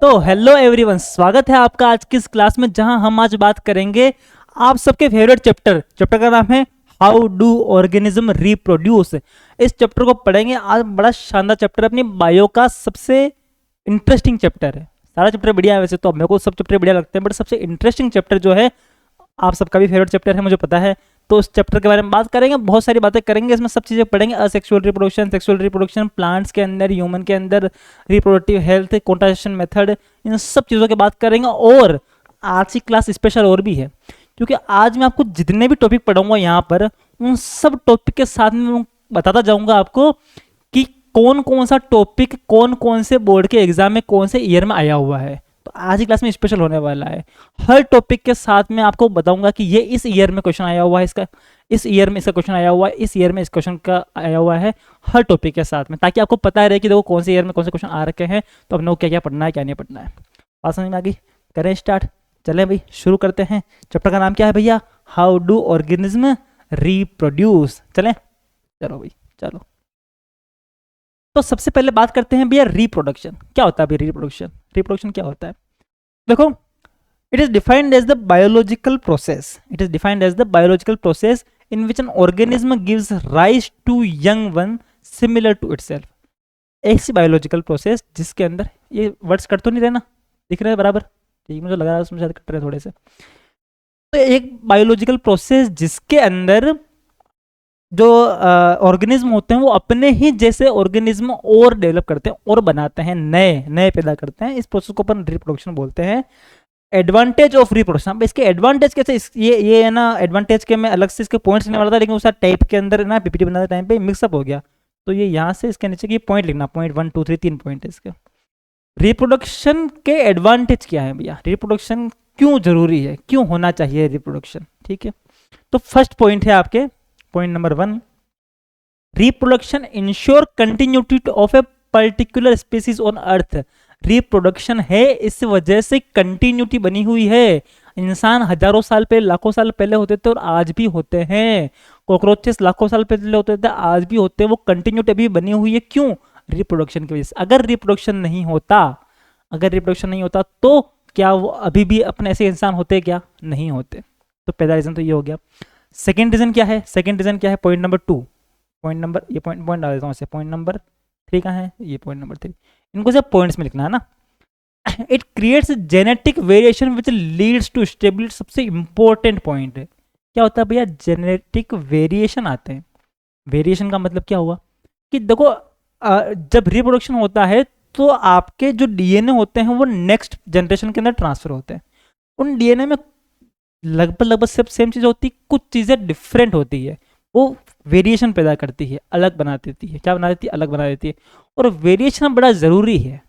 तो hello everyone, स्वागत है आपका आज की इस क्लास में जहां हम आज बात करेंगे आप सबके फेवरेट चैप्टर का नाम है हाउ डू ऑर्गेनिज्म रिप्रोड्यूस। इस चैप्टर को पढ़ेंगे आज। बड़ा शानदार चैप्टर है, अपनी बायो का सबसे इंटरेस्टिंग चैप्टर है। सारा चैप्टर बढ़िया है वैसे तो, मेरे को सब चैप्टर बढ़िया लगते हैं, बट सबसे इंटरेस्टिंग चैप्टर जो है आप सबका भी फेवरेट चैप्टर है, मुझे पता है। तो उस चैप्टर के बारे में बात करेंगे, बहुत सारी बातें करेंगे, इसमें सब चीज़ें पढ़ेंगे। Asexual reproduction, sexual reproduction, plants के अंदर, ह्यूमन के अंदर, रिप्रोडक्टिव हेल्थ, कॉन्ट्रासेप्शन मेथड, इन सब चीज़ों की बात करेंगे। और आज की क्लास स्पेशल और भी है क्योंकि आज मैं आपको जितने भी टॉपिक पढ़ाऊंगा यहाँ पर, उन सब टॉपिक के साथ में बताता जाऊंगा आपको कि कौन कौन सा टॉपिक कौन कौन से बोर्ड के एग्जाम में कौन से ईयर में आया हुआ है। तो आज की क्लास में स्पेशल होने वाला है। हर टॉपिक के साथ में आपको बताऊंगा कि ये इस ईयर में क्वेश्चन आया हुआ है, इसका इस ईयर में इसका क्वेश्चन आया हुआ है, इस ईयर में इस क्वेश्चन का आया हुआ है, हर टॉपिक के साथ में, ताकि आपको पता रहे कि देखो कौन से ईयर में कौन से क्वेश्चन आ रखे हैं, तो अपने को क्या क्या पढ़ना है क्या नहीं पढ़ना है। बात समझ में आ गई? करें स्टार्ट, चलें भाई शुरू करते हैं। चैप्टर का नाम क्या है भैया? How do organism reproduce. चलें, चलो भाई चलो। तो सबसे पहले बात करते हैं भैया रिप्रोडक्शन क्या होता है। भैया रिप्रोडक्शन क्या होता है? देखो, it is defined as the biological process. It is defined as the biological process in which an organism gives rise to young one similar to itself. ऐसी बायोलॉजिकल प्रोसेस जिसके अंदर, ये वर्ड्स कट तो नहीं रहे ना, दिख रहे हैं बराबर? ठीक, मुझे लग रहा है उसमें शायद कट रहे थोड़े से। तो एक बायोलॉजिकल प्रोसेस जिसके अंदर जो ऑर्गेनिज्म होते हैं वो अपने ही जैसे ऑर्गेनिज्म और डेवलप करते हैं और बनाते हैं, नए नए पैदा करते हैं। इस प्रोसेस को अपन रिप्रोडक्शन बोलते हैं। एडवांटेज ऑफ रिप्रोडक्शन, अब इसके एडवांटेज कैसे, ये है ना, एडवांटेज के मैं अलग से इसके पॉइंट्स लिखने वाला था, लेकिन उस टाइप के अंदर ना पीपीटी बनाते टाइम पे मिक्सअप हो गया, तो ये यहाँ से इसके नीचे की पॉइंट लिखना, पॉइंट 1 2 3 3 पॉइंट है इसके। रिप्रोडक्शन के एडवांटेज क्या है भैया? रिप्रोडक्शन क्यों जरूरी है, क्यों होना चाहिए रिप्रोडक्शन? ठीक है, तो फर्स्ट पॉइंट है आपके, point number 1, reproduction ensure continuity of a particular species on earth. Reproduction है, इस वजह से कंटिन्यूटी बनी हुई है। इंसान हजारों साल पहले, लाखों साल पहले होते थे और आज भी होते हैं। कॉकरोचेस लाखों साल पहले होते थे, आज भी होते हैं। वो कंटिन्यूटी अभी बनी हुई है, क्यों? रिप्रोडक्शन की वजह से। अगर रिप्रोडक्शन नहीं होता तो क्या वो अभी भी अपने ऐसे इंसान होते? क्या नहीं होते? तो पहला रीजन तो ये हो गया। सेकेंड रीजन क्या है? पॉइंट नंबर 2, पॉइंट डाल देता हूँ, पॉइंट नंबर 3 का है, ये पॉइंट नंबर 3, इनको सब पॉइंट्स में लिखना है ना। It creates genetic variation which leads to stability. सबसे इंपॉर्टेंट पॉइंट है, क्या होता है भैया? जेनेटिक वेरिएशन आते हैं। वेरिएशन का मतलब क्या हुआ कि देखो, जब रिप्रोडक्शन होता है तो आपके जो डीएनए होते हैं वो नेक्स्ट जनरेशन के अंदर ट्रांसफर होते हैं। उन डीएनए में लगभग सब सेम चीज़ होती है, कुछ चीज़ें डिफरेंट होती है, वो वेरिएशन पैदा करती है, अलग बना देती है। क्या बना देती है? अलग बना देती है। और वेरिएशन बड़ा ज़रूरी है।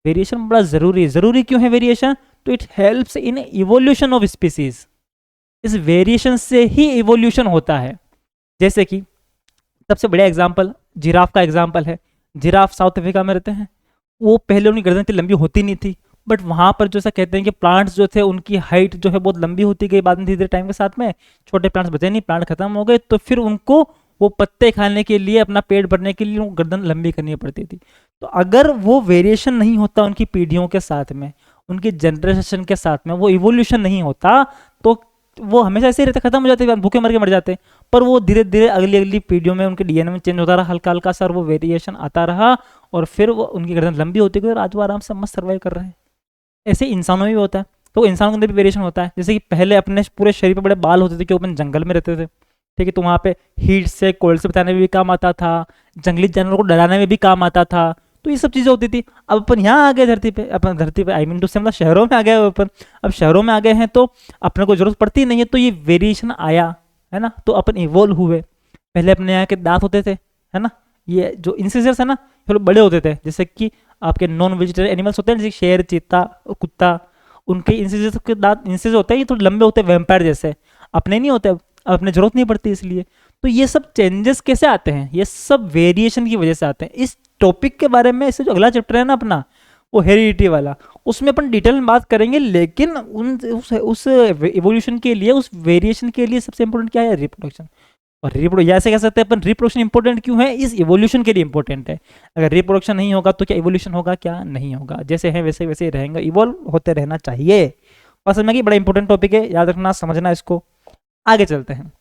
ज़रूरी क्यों है वेरिएशन? तो it helps in evolution of species. इस वेरिएशन से ही इवोल्यूशन होता है। जैसे कि सबसे बढ़िया एग्जाम्पल जिराफ का एग्जाम्पल है। जिराफ साउथ अफ्रीका में रहते हैं, वो पहले उनकी गर्दन इतनी लंबी होती नहीं थी, बट वहाँ पर जो ऐसा कहते हैं कि प्लांट्स जो थे उनकी हाइट जो है बहुत लंबी होती गई, बाद में धीरे धीरे टाइम के साथ में छोटे प्लांट्स बचे नहीं, प्लांट खत्म हो गए, तो फिर उनको वो पत्ते खाने के लिए, अपना पेट भरने के लिए उनको गर्दन लंबी करनी पड़ती थी। तो अगर वो वेरिएशन नहीं होता उनकी पीढ़ियों के साथ में, उनकी जनरेशन के साथ में, वो इवोल्यूशन नहीं होता, तो वो हमेशा ऐसे ही रहते, खत्म हो जाते, भूखे मर के मर जाते। पर वो धीरे धीरे अगली पीढ़ियों में उनके डीएनए में चेंज होता रहा, हल्का हल्का सा, वो वेरिएशन आता रहा, और फिर वो उनकी गर्दन लंबी होती गई और आज वो आराम से मस्त सर्वाइव कर रहे हैं। ऐसे इंसानों में भी होता है। तो इंसानों के अंदर भी वेरिएशन होता है। जैसे कि पहले अपने पूरे शरीर पे बड़े बाल होते थे, क्योंकि अपन जंगल में रहते थे, ठीक है, तो वहाँ पे हीट से, कोल्ड से बचाने में भी काम आता था, जंगली जानवरों को डराने में भी काम आता था। तो ये सब चीज़ें होती थी। अब अपन यहाँ आ गए धरती पे, आई मीन टू से, मतलब शहरों में आ गए अपन। अब शहरों में आ गए हैं तो अपने को जरूरत पड़ती नहीं है, तो ये वेरिएशन आया है ना, तो अपन इवोल्व हुए। पहले अपने यहाँ के दांत होते थे, है ना, ये जो इंसिजर्स है ना, थोड़े बड़े होते थे। जैसे कि आपके नॉन वेजिटेरियन एनिमल्स होते हैं, जैसे शेर, चीता, कुत्ता, उनके इंसिजर्स के दांत, इंसिजर होते हैं, ये थोड़े लंबे होते हैं, वैम्पायर जैसे। अपने नहीं होते, अपने जरूरत नहीं पड़ती इसलिए। तो ये सब चेंजेस कैसे आते हैं? ये सब वेरिएशन की वजह से आते हैं। इस टॉपिक के बारे में, इससे जो अगला चैप्टर है ना अपना, वो हेरिडिटी वाला, उसमें अपन डिटेल में बात करेंगे। लेकिन उस इवोल्यूशन के लिए, उस वेरिएशन के लिए सबसे इंपॉर्टेंट क्या है? रिप्रोडक्शन। और ऐसे कह सकते हैं अपन रिप्रोडक्शन इंपॉर्टेंट क्यों है, इस इवोल्यूशन के लिए इंपॉर्टेंट है। अगर रिप्रोडक्शन नहीं होगा तो क्या इवोल्यूशन होगा, क्या नहीं होगा, जैसे है वैसे वैसे ही रहेंगे, इवोल्व होते रहना चाहिए। और समझ में कि बड़ा इंपॉर्टेंट टॉपिक है, याद रखना, समझना इसको। आगे चलते हैं।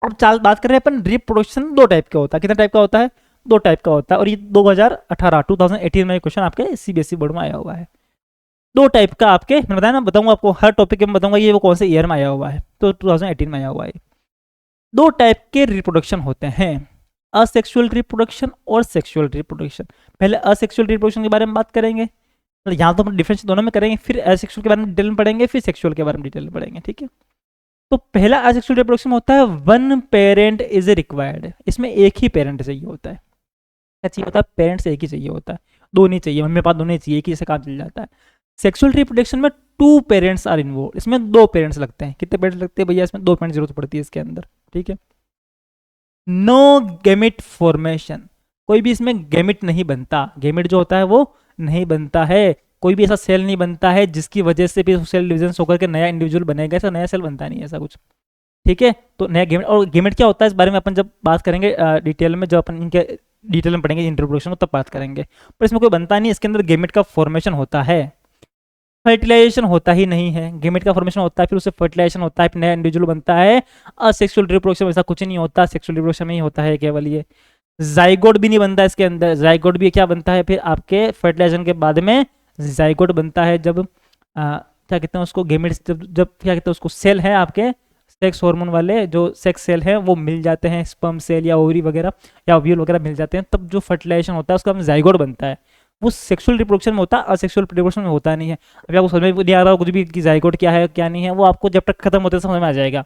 अब चाल बात कर रहे हैं अपन, रिप्रोडक्शन दो टाइप का होता है। कितने टाइप का होता है, दो टाइप का होता है। और ये 2018 में क्वेश्चन आपके सीबीएसई बोर्ड में आया हुआ है। दो टाइप का आपके, मैं बताया ना, बताऊंगा आपको हर टॉपिक में, बताऊंगा ये वो कौन से ईयर में आया हुआ है। तो 2018 में आया हुआ है। दो टाइप के रिप्रोडक्शन होते हैं, असेक्सुअल रिप्रोडक्शन और सेक्सुअल रिप्रोडक्शन। पहले असेक्सुअल रिप्रोडक्शन के बारे में बात करेंगे, यहाँ तो हम डिफरेंस दोनों में करेंगे, फिर असेक्सुअल के बारे में डिटेल में पढ़ेंगे, फिर सेक्सुअल के बारे में डिटेल में पढ़ेंगे, ठीक है। तो पहला असेक्सुअल रिप्रोडक्शन होता है वन पेरेंट इज रिक्वायर्ड। इसमें एक ही पेरेंट चाहिए होता है। क्या चाहिए होता है, पेरेंट्स एक ही चाहिए होता है, दो नहीं चाहिए, मम्मी पापा दो नहीं चाहिए, एक ही से काम चल जाता है। सेक्सुअल रिप्रोडक्शन में टू पेरेंट्स आर इन्वॉल्व, इसमें दो पेरेंट्स लगते हैं। कितने पेरेंट्स लगते हैं भैया, इसमें दो पेरेंट्स जरूरत पड़ती है इसके अंदर, ठीक है। नो गैमेट फॉर्मेशन, कोई भी इसमें गैमेट नहीं बनता, गैमेट जो होता है वो नहीं बनता है। कोई भी ऐसा सेल नहीं बनता है जिसकी वजह से भी सेल डिवीजन होकर के नया इंडिविजुअल बनेगा, ऐसा नया सेल बनता नहीं है ऐसा कुछ, ठीक है। तो नया गेमेट, और गेमेट क्या होता है इस बारे में अपन जब बात करेंगे डिटेल में, जब अपन इनके डिटेल में पढ़ेंगे इंट्रोडक्शन तब बात करेंगे। पर इसमें कोई बनता नहीं, इसके अंदर गेमेट का फॉर्मेशन होता है, फर्टिलाइजेशन होता ही नहीं है। गेमेट का फॉर्मेशन होता है, फिर उससे फर्टिलाइजेशन होता है, फिर नया इंडिविजुअल बनता है। असेक्सुअल रिप्रोडक्शन ऐसा कुछ नहीं होता, सेक्सुअल रिप्रोडक्शन में ही होता है केवल ये। जाइगोट भी नहीं बनता इसके अंदर, जाइगोट भी क्या बनता है फिर आपके फर्टिलाइजेशन के बाद में जाइगोट बनता है, जब क्या कहते हैं उसको, गेमेट, जब क्या कहते हैं उसको, सेल है आपके सेक्स हार्मोन वाले जो सेक्स सेल हैं वो मिल जाते हैं, स्पर्म सेल या ओवरी वगैरह या ओव्यूल वगैरह मिल जाते हैं, तब जो फर्टिलाइजेशन होता है उसका जाइगोट बनता है। वो सेक्सुअल रिप्रोडक्शन में होता है, असेक्सुअल रिप्रोडक्शन में होता नहीं है। अभी आपको समझ में नहीं आ रहा कुछ भी कि जाइगोट क्या है क्या नहीं है, वो आपको जब तक खत्म होते समझ में आ जाएगा।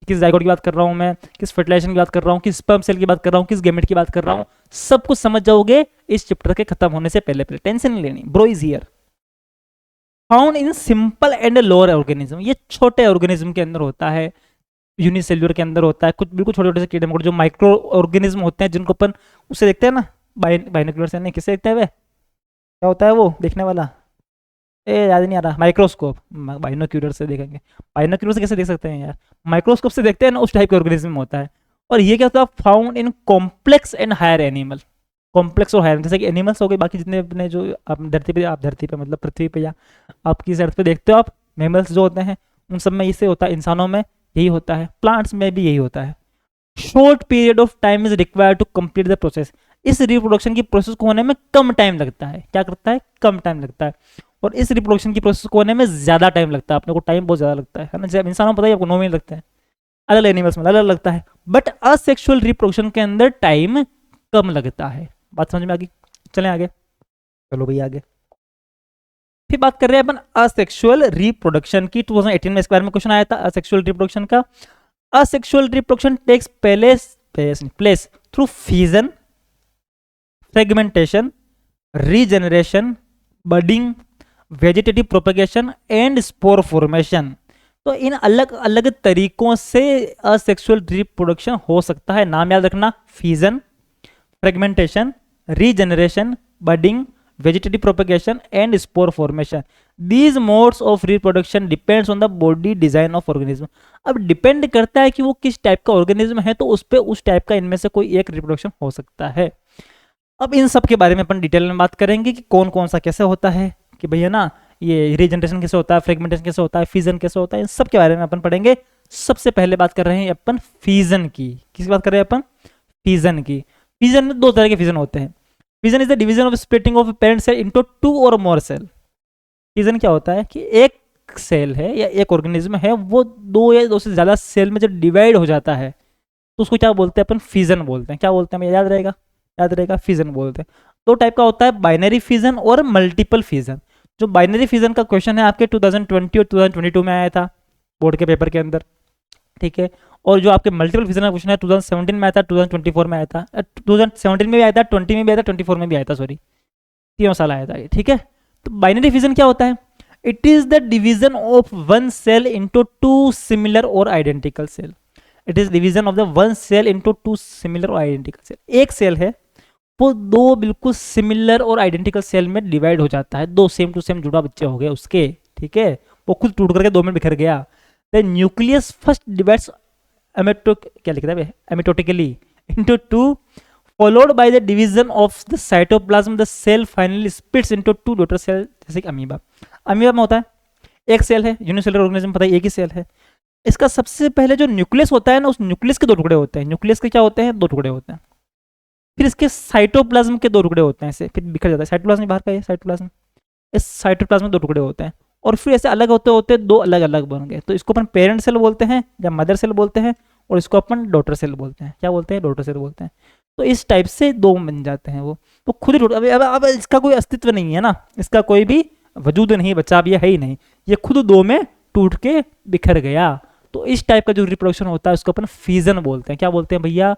किस जाइगोट की बात कर रहा हूँ मैं, किस फर्टिलाइजेशन की बात कर रहा हूँ, किस स्पर्म सेल की बात कर रहा हूँ, किस गेमेट की बात कर रहा हूँ, सब कुछ समझ जाओगे इस चैप्टर के खत्म होने से पहले। टेंशन नहीं लेनी, bro is here. Found in simple and lower organism, ये छोटे ऑर्गेनिज्म के अंदर होता है, यूनिसेल्युलर के अंदर होता है। कुछ बिल्कुल छोटे छोटे से कीड़े मकोड़े जो माइक्रो ऑर्गेनिज्म होते हैं, जिनको अपन उससे देखते हैं ना, बाइनोकुलर से नहीं, किससे देखते हैं वे, क्या होता है वो देखने वाला, याद नहीं आ रहा, माइक्रोस्कोप, बाइनोक्यूलर से देखेंगे। बाइनोक्यूलर से कैसे देख सकते हैं यार, माइक्रोस्कोप से देखते हैं ना, उस टाइप के ऑर्गेनिज्म होता है। और ये क्या होता है, found in complex and higher animal, complex और हायर, जैसे कि एनिमल्स हो गए, बाकी जितने अपने जो आप धरती पे मतलब पृथ्वी पे या आप किस अर्थ पे देखते हो आप, मैमल्स जो होते हैं उन सब में इससे होता है, इंसानों में यही होता है, प्लांट्स में भी यही होता है। Short period of time is required to complete the process, इस रिप्रोडक्शन की प्रोसेस को होने में कम टाइम लगता है। क्या करता है, कम टाइम लगता है। और इस रिप्रोडक्शन की प्रोसेस को होने में ज्यादा टाइम लगता है, अपने को टाइम बहुत ज्यादा लगता है ना, जब इंसानों को पता है आपको 9 महीने लगते हैं, अलग एनिमल्स में अलग अलग लगता है, बट असेक्सुअल रिप्रोडक्शन के अंदर टाइम कम लगता है। बात समझ में आ गई, चलें आगे, चलो भाई आगे। फिर बात कर रहे हैं अपन असेक्सुअल रिप्रोडक्शन की, 2018 में इसके बारे में क्वेश्चन आया था असेक्सुअल रिप्रोडक्शन का। Asexual reproduction takes place through fusion, fragmentation, regeneration, budding, vegetative propagation and spore formation. तो इन अलग अलग तरीकों से असेक्सुअल रिप्रोडक्शन हो सकता है। नाम याद रखना, fusion, fragmentation, regeneration, budding, vegetative propagation and spore formation. These modes of reproduction depends on the body design of organism. अब डिपेंड करता है कि वो किस टाइप का ऑर्गेनिज्म है, तो उस पे उस टाइप का इनमें से कोई एक रिप्रोडक्शन हो सकता है। अब इन सब के बारे में अपन डिटेल में बात करेंगे कि कौन कौन सा कैसे होता है, कि भैया ना ये रीजनरेशन कैसे होता है, फ्रेगमेंटेशन कैसे होता है, फ्यूजन कैसे होता है, इन सब के बारे में अपन पढ़ेंगे। सबसे पहले बात कर रहे हैं अपन फ्यूजन की। किसकी बात कर रहे हैं अपन, फ्यूजन की। फ्यूजन में दो तरह के फ्यूजन होते हैं। Fusion is the division of splitting of parent cell into 2 और मोर सेल। फ्यूजन क्या होता है कि एक सेल है या एक ऑर्गेनिज्म है, वो 2 या 2 से ज्यादा सेल में जब डिवाइड हो जाता है तो उसको क्या बोलते हैं अपन, फ्यूजन बोलते हैं। क्या बोलते हैं, याद रहेगा, याद रहेगा, फ्यूजन बोलते हैं। 2 टाइप का होता है, बाइनरी फ्यूजन और मल्टीपल फ्यूजन। जो बाइनरी फ्यूजन का क्वेश्चन है आपके 2020 और 2022 में आया था बोर्ड के पेपर के अंदर, ठीक है। और जो आपके मल्टीपल फ्यूजन का क्वेश्चन है 2017 में आया था, 2024 में आया था, 2017 में भी आया था, 20 में भी आया था, 24 में भी आया था, सॉरी 3 साल आया था ये, ठीक है। तो बाइनरी फ्यूजन क्या होता है, it is the division of one cell into 2 similar और identical cell. It is division of the one cell into 2 similar और आइडेंटिकल सेल। एक सेल है वो 2 बिल्कुल सिमिलर और आइडेंटिकल सेल में डिवाइड हो जाता है, 2 सेम टू सेम जुड़ा बच्चे हो गए उसके, ठीक है। वो खुद टूट करके 2 में बिखर गया। द न्यूक्लियस फर्स्ट डिवाइड्स क्या लिखता है amitotically into two, followed by the division of the cytoplasm, the cell finally splits into two daughter cell, जैसे कि अमीबा। अमीबा में होता है एक सेल है, यूनिसेलुलर ऑर्गेनिज्म पता है एक ही सेल है। इसका सबसे पहले जो न्यूक्लियस होता है ना, उस न्यूक्लियस के दो टुकड़े होते हैं। न्यूक्लियस के क्या होते हैं? दो टुकड़े होते हैं। फिर इसके साइटोप्लाज्म के दो टुकड़े होते हैं, ऐसे फिर बिखर जाता है। साइटोप्लाज्म बाहर का है, साइटोप्लाज्म, इस साइटोप्लाज्म में दो टुकड़े होते हैं और फिर ऐसे अलग होते होते दो अलग अलग बन गए। तो इसको अपन पेरेंट सेल बोलते हैं या मदर सेल बोलते हैं, और इसको अपन डॉटर सेल बोलते हैं। क्या बोलते हैं? डॉटर सेल बोलते हैं। तो इस टाइप से दो बन जाते हैं वो, तो खुद ही टूट। अब इसका कोई अस्तित्व नहीं है ना, इसका कोई भी वजूद नहीं, बच्चा अब ये है ही नहीं, ये खुद दो में टूट के बिखर गया। तो इस टाइप का जो रिप्रोडक्शन होता है उसको अपन फ्यूजन बोलते हैं। क्या बोलते हैं भैया?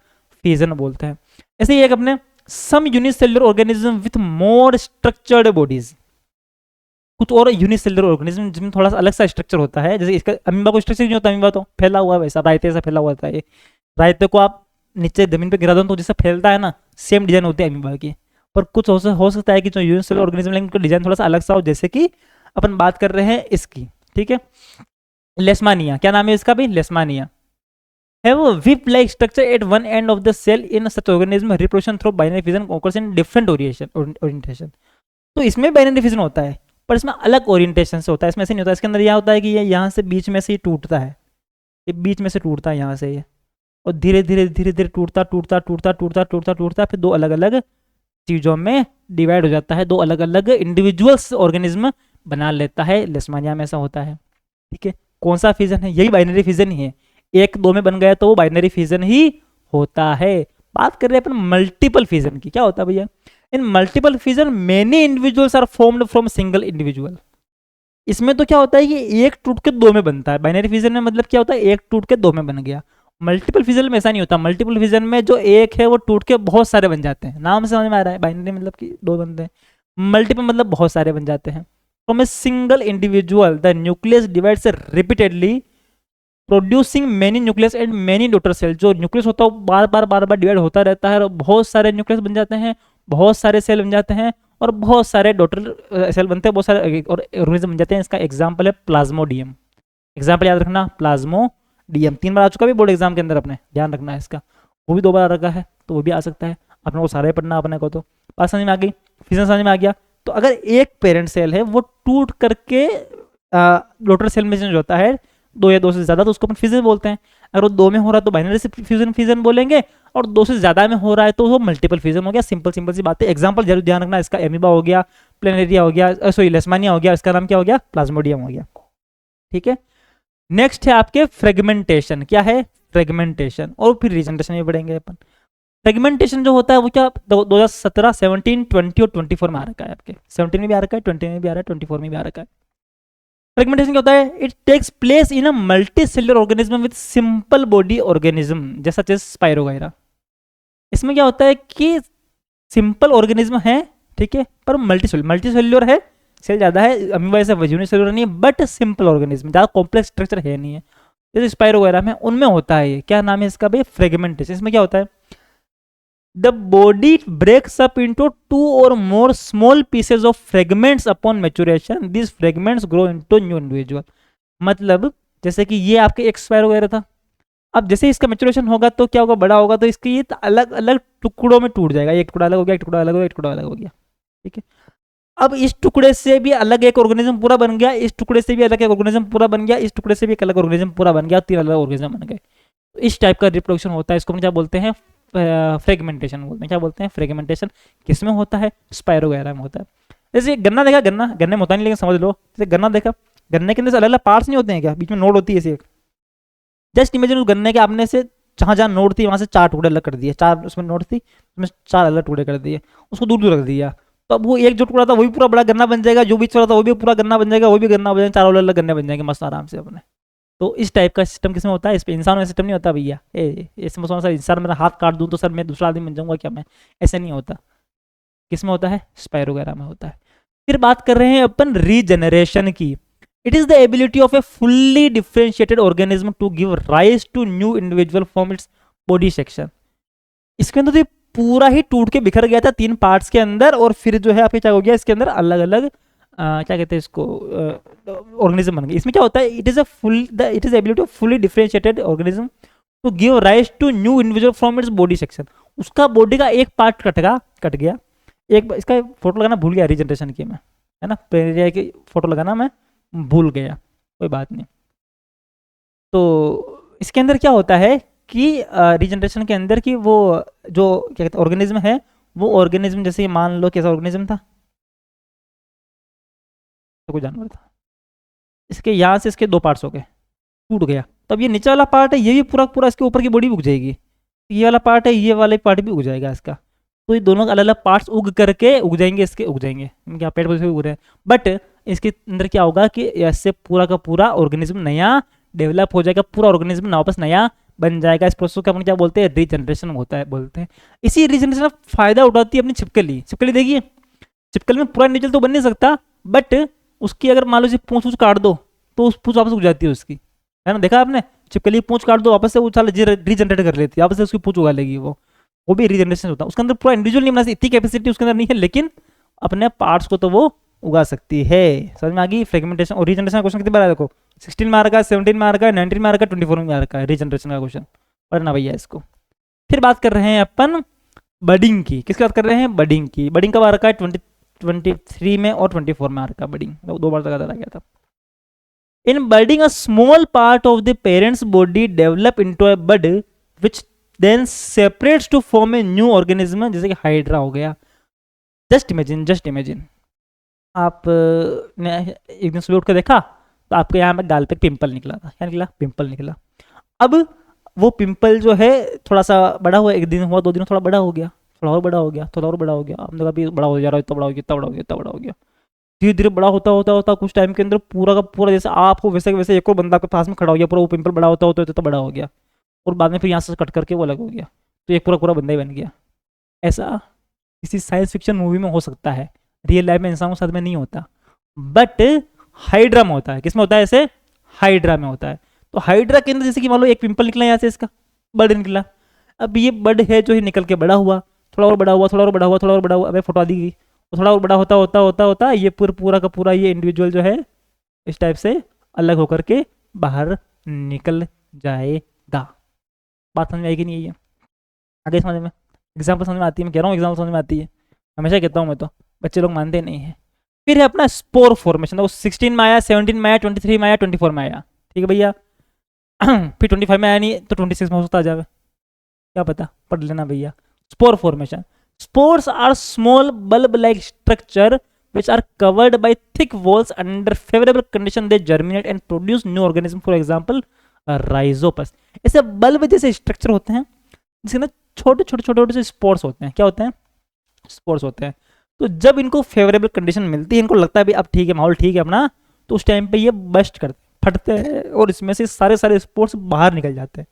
फ्यूजन बोलते हैं। ऐसे ही एक अपने some unicellular organism with more structured bodies, कुछ और यूनिसेलुलर ऑर्गेनिज्म जिसमें थोड़ा सा अलग सा स्ट्रक्चर होता है। जैसे इसका अमीबा को स्ट्रक्चर नहीं होता, अमीबा तो फैला हुआ है वैसा, रायते ऐसा फैला हुआ होता है। रायते को आप नीचे जमीन पे गिरा दो तो जैसा फैलता है ना, सेम डिजाइन होती है अमीबा की। पर कुछ हो सकता है कि जो यूनिसेलुलर ऑर्गेनिज्म लेकिन उनका डिजाइन थोड़ा सा अलग सा हो, जैसे कि अपन बात कर रहे हैं इसकी, ठीक है, लेशमानिया। क्या नाम है इसका भी? लेशमानिया। Have a whip-like structure at one end of the cell in such organism. Reproduction through binary fission occurs in different orientation. तो इसमें बाइनरी फिजन होता है, पर इसमें अलग ओरिएंटेशन से होता है। इसमें ऐसे नहीं होता। इसके अंदर यह होता है कि ये यहाँ से बीच में से ही टूटता है, ये बीच में से टूटता है यहाँ से ये, और धीरे धीरे धीरे धीरे टूटता टूटता टूटता टूटता टूटता टूटता फिर दो अलग अलग चीज़ों में डिवाइड हो जाता है, दो अलग अलग इंडिविजुअल्स ऑर्गेनिज्म बना लेता है। लेशमानिया में ऐसा होता है, ठीक है। कौन सा फिजन है? यही बाइनरी फिजन ही है। एक दो में बन गया तो वो बाइनरी फिजन ही होता है। बात कर रहे हैं अपन मल्टीपल फिजन की। क्या होता है भैया? In multiple fission many individuals are formed from single individual. इसमें तो क्या होता है कि एक टूट के दो में बनता है। बाइनरी फिजन में मतलब क्या होता है? एक टूट के दो में बन गया। मल्टीपल फिजन में ऐसा नहीं होता। मल्टीपल फिजन में जो एक है वो टूट के बहुत सारे बन जाते हैं। नाम से समझ में आ रहा है, बाइनरी मतलब कि दो बनते हैं, मल्टीपल मतलब बहुत सारे बन जाते हैं। From a single individual the nucleus divides repeatedly producing many nucleus and many daughter cell. जो न्यूक्लियस होता है वो बार बार डिवाइड होता रहता है और बहुत सारे न्यूक्लियस बन जाते हैं, बहुत सारे सेल बन जाते हैं और बहुत सारे डॉटर सेल बनते हैं, बहुत सारे और ऑर्गेनिज्म बन जाते हैं। इसका एग्जांपल है प्लाज्मोडियम। एग्जांपल याद रखना, प्लाज्मोडियम 3 बार आ चुका भी बोर्ड एग्जाम के अंदर, अपने ध्यान रखना है इसका। वो भी 2 बार आ रखा है तो वो भी आ सकता है। अपने को सारे पढ़ना अपने को। तो बात समझ में आ गई, फिजन समझ में आ गया। तो अगर एक पेरेंट सेल है वो टूट करके डॉटर सेल में चेंज होता है, 2 या 2 से ज्यादा, तो उसको अपन फिजन बोलते हैं। अगर वो 2 में हो रहा है तो बाइनरी से फिजन बोलेंगे, और 2 से ज्यादा में हो रहा है तो वो मल्टीपल फिजन हो गया। सिंपल सी बात है। एग्जांपल जरूर ध्यान रखना, इसका एमीबा हो गया, प्लेनेरिया हो गया, सॉरी लेशमानिया हो गया, इसका नाम क्या हो गया? प्लाज्मोडियम हो गया, ठीक है। नेक्स्ट है आपके फ्रेगमेंटेशन। क्या है? फ्रेगमेंटेशन। और फिर रीजनरेशन में पढ़ेंगे अपन। फ्रेगमेंटेशन जो होता है वो क्या 2017, 17, 20 और 24 में आ रखा है। आपके 17 में भी आ रखा है, 20 में भी आ रहा है, 24 में भी आ रखा है। फ्रेगमेंटेशन क्या होता है? It takes place in a multi cellular organism with simple body organism जैसा जैसे स्पाइरोगायरा। इसमें क्या होता है कि सिंपल ऑर्गेनिज्म है, ठीक है, पर मल्टी सेलुलर है, सेल ज्यादा है। अमीबा ऐसा यूनिसेलुलर नहीं है, बट सिंपल ऑर्गेनिज्म, ज्यादा कॉम्प्लेक्स स्ट्रक्चर है नहीं है, जैसे स्पाइरोगायरा में उनमें होता है ये। क्या नाम है इसका भाई? फ्रेगमेंटेशन। इसमें क्या होता है? The body breaks up into 2 or more small pieces of fragments upon maturation. These fragments grow into new individual. मतलब जैसे कि ये आपके एक स्पाइरोगायरा था, अब जैसे इसका मैचुरेशन होगा तो क्या होगा? बड़ा होगा तो इसके ये अलग अलग टुकड़ों में टूट जाएगा। एक टुकड़ा अलग हो गया, एक टुकड़ा अलग हो गया, एक टुकड़ा अलग हो गया, ठीक है। अब इस टुकड़े से भी अलग एक ऑर्गेनिज्म पूरा बन गया, इस टुकड़े से भी अलग एक ऑर्गेनिज्म पूरा बन गया, इस टुकड़े से भी एक अलग ऑर्गेनिज्म पूरा बन गया, 3 अलग ऑर्गेनिज्म बन गए। इस टाइप का रिप्रोडक्शन होता है। इसको हम क्या बोलते हैं? फ्रेगमेंटेशन बोलते हैं। क्या बोलते हैं? फ्रेगमेंटेशन। किसमें होता है? स्पाइरोगायरा में होता है। जैसे गन्ना देखा, गन्ने में होता नहीं लेकिन समझ लो, जैसे गन्ना देखा, गन्ने के अंदर अलग अलग पार्ट्स नहीं होते हैं क्या? बीच में नोड होती है ऐसी एक। जस्ट इमेजिन उस गन्ने के आपने से जहाँ जहाँ नोड थी वहाँ से 4 टुकड़े अलग कर दिए, 4 उसमें नोड थी, उसमें 4 अलग टुकड़े कर दिए, उसको दूर दूर रख दिया, तो अब वो एक जो टुकड़ा था वो भी पूरा बड़ा गन्ना बन जाएगा, जो बीच वाला था वो भी पूरा गन्ना बन जाएगा, वो भी गन्ना बन जाएगा, 4 अलग अलग गन्ने बन जाएंगे मस्त आराम से अपने। तो इस टाइप का सिस्टम किसमें होता है? इस पे। इंसान में सिस्टम नहीं होता भैया। इसमें सर इंसान मेरा हाथ काट दूं तो सर मैं दूसरा आदमी बन जाऊंगा क्या मैं? ऐसे नहीं होता। किसमें होता है? स्पाइरोगायरा में होता है। फिर बात कर रहे हैं अपन रीजनरेशन की। It is the ability of a fully differentiated organism to give rise to new individual from its body section. इसके अंदर तो पूरा ही टूट के बिखर गया था 3 पार्ट्स के अंदर, और फिर जो है आपके क्या हो गया? इसके अंदर अलग अलग क्या कहते हैं इसको? ऑर्गेनिज्म बन गए। इसमें क्या होता है? It is ability of fully differentiated organism to give rise to new individual from its body section. उसका बॉडी का एक पार्ट कट गया। एक इसका फोटो लगाना भूल गया रीजनरेशन की मैं, है ना, पेरिया की फोटो लगाना मैं भूल गया, कोई बात नहीं। तो इसके अंदर क्या होता है कि रीजनरेशन के अंदर की वो जो क्या कहते हैं ऑर्गेनिज्म है, वो ऑर्गेनिज्म जैसे मान लो कैसा ऑर्गेनिज्म था, तो कोई जानवर था, इसके यहाँ से इसके दो पार्ट्स हो गए, टूट गया, तो अब ये नीचे वाला पार्ट है ये भी पूरा पूरा इसके ऊपर की बॉडी उग जाएगी, ये वाला पार्ट है ये वाला पार्ट भी उग जाएगा इसका। तो ये दोनों अलग अलग पार्ट्स उग करके उग जाएंगे, इसके उग जाएंगे, क्या पेड़ पौधे उग रहे हैं, बट इसके अंदर क्या होगा कि ऐसे पूरा का पूरा ऑर्गेनिज्म नया डेवलप हो जाएगा, पूरा ऑर्गेनिज्म वापस नया बन जाएगा। इस प्रोसेस को अपन क्या बोलते हैं, रीजनरेशन होता है बोलते हैं। इसी रीजनरेशन का फायदा उठाती है अपनी छिपकली। छिपकली देखिए, छिपकली में पूरा इंडिविजुअल तो बन नहीं सकता, बट उसकी अगर मान लो पूंछ वूछ काट दो तो उस पूंछ वापस उग जाती है उसकी, है ना, देखा आपने, छिपकली पूंछ काट दो वापस से वो रीजनरेट कर लेती है, वापस से उसकी पूंछ उगा लेगी वो भी रीजनरेशन होता है। उसके अंदर पूरा इंडिविजुअल नहीं बना सकती, इतनी कैपेसिटी उसके अंदर नहीं है, लेकिन अपने पार्ट्स को तो वो उगा सकती है। समझ में आ गई। फ्रेगमेंटेशन और रीजनरेशन क्वेश्चन कितनी बार आया देखो, 16 मार्क का, 17 मार्क का, 19 मार्क का, 24 मार्क का रीजनरेशन का क्वेश्चन, पढ़ना भैया इसको। फिर बात कर रहे हैं अपन बडिंग की। किसकी बात कर रहे हैं, बडिंग की। बडिंग का मार्क है 23 में और 24 में मार्क का बडिंग, दो बार तक आ गया था। In budding a small part of the parents body develop into a bud which then separates to form a new organism, जैसे कि हाइड्रा हो गया। जस्ट इमेजिन आप ने एक दिन सुबह उठ कर देखा तो आपके यहाँ पे गाल पे पिंपल निकला था, क्या निकला, पिंपल निकला। अब वो पिंपल जो है थोड़ा सा बड़ा हुआ, एक दिन हुआ, 2 दिन थोड़ा बड़ा हो गया, थोड़ा और बड़ा हो गया, थोड़ा और बड़ा हो गया, हमने कहा अभी बड़ा हो जा रहा है, इतना बड़ा हो गया, इतना बड़ा हो गया, इतना बड़ा हो गया। धीरे धीरे बड़ा होता होता होता कुछ टाइम के अंदर पूरा का पूरा जैसे आप हो वैसे वैसे एक और बंदा आपके पास में खड़ा हो गया, पूरा वो पिंपल बड़ा होता होता तो बड़ा हो गया, और बाद में फिर यहाँ से कट करके वो अलग हो गया, तो एक पूरा पूरा बंदा ही बन गया। ऐसा किसी साइंस फिक्शन मूवी में हो सकता है, रियल लाइफ में इंसानों के साथ में नहीं होता, बट हाइड्रा में होता है। किसमें होता है, ऐसे हाइड्रा में होता है। तो हाइड्रा के अंदर जैसे कि मान लो एक पिंपल निकला यहाँ से, इसका बड निकला, अब ये बड है जो है निकल के बड़ा हुआ, थोड़ा और बड़ा हुआ, थोड़ा और बड़ा हुआ, थोड़ा और बड़ा हुआ, अब फोटो दी गई, तो थोड़ा और बड़ा होता होता होता होता ये पूरा का पूरा ये इंडिविजुअल जो है इस टाइप से अलग होकर के बाहर निकल जाएगा। बात समझ में आएगी नहीं है, आगे समझ में, एग्जाम्पल समझ में आती है, मैं कह रहा हूँ एग्जाम्पल समझ में आती है, हमेशा कहता हूँ मैं, तो बच्चे लोग मानते नहीं है। फिर है अपना स्पोर फॉर्मेशन, तो 16 में आया, 17 में आया, 23 में आया, 24 में आया, ठीक है भैया। फिर 25 में आया नहीं तो 26 में हो सकता आ जाए, क्या पता, पढ़ लेना भैया। Spore formation, spores are small bulb like structure which are covered by thick walls under favorable condition they germinate and produce new organism, for example rhizopus। ऐसे बल्ब जैसे स्ट्रक्चर होते हैं जिसके अंदर छोटे छोटे छोटे छोटे से स्पोर्स होते हैं, क्या होते हैं, स्पोर्स होते हैं। तो जब इनको फेवरेबल कंडीशन मिलती है, इनको लगता है भी अब ठीक है, माहौल ठीक है अपना, तो उस टाइम पे ये बस्ट करते फटते हैं और इसमें से सारे सारे स्पोर्स बाहर निकल जाते हैं,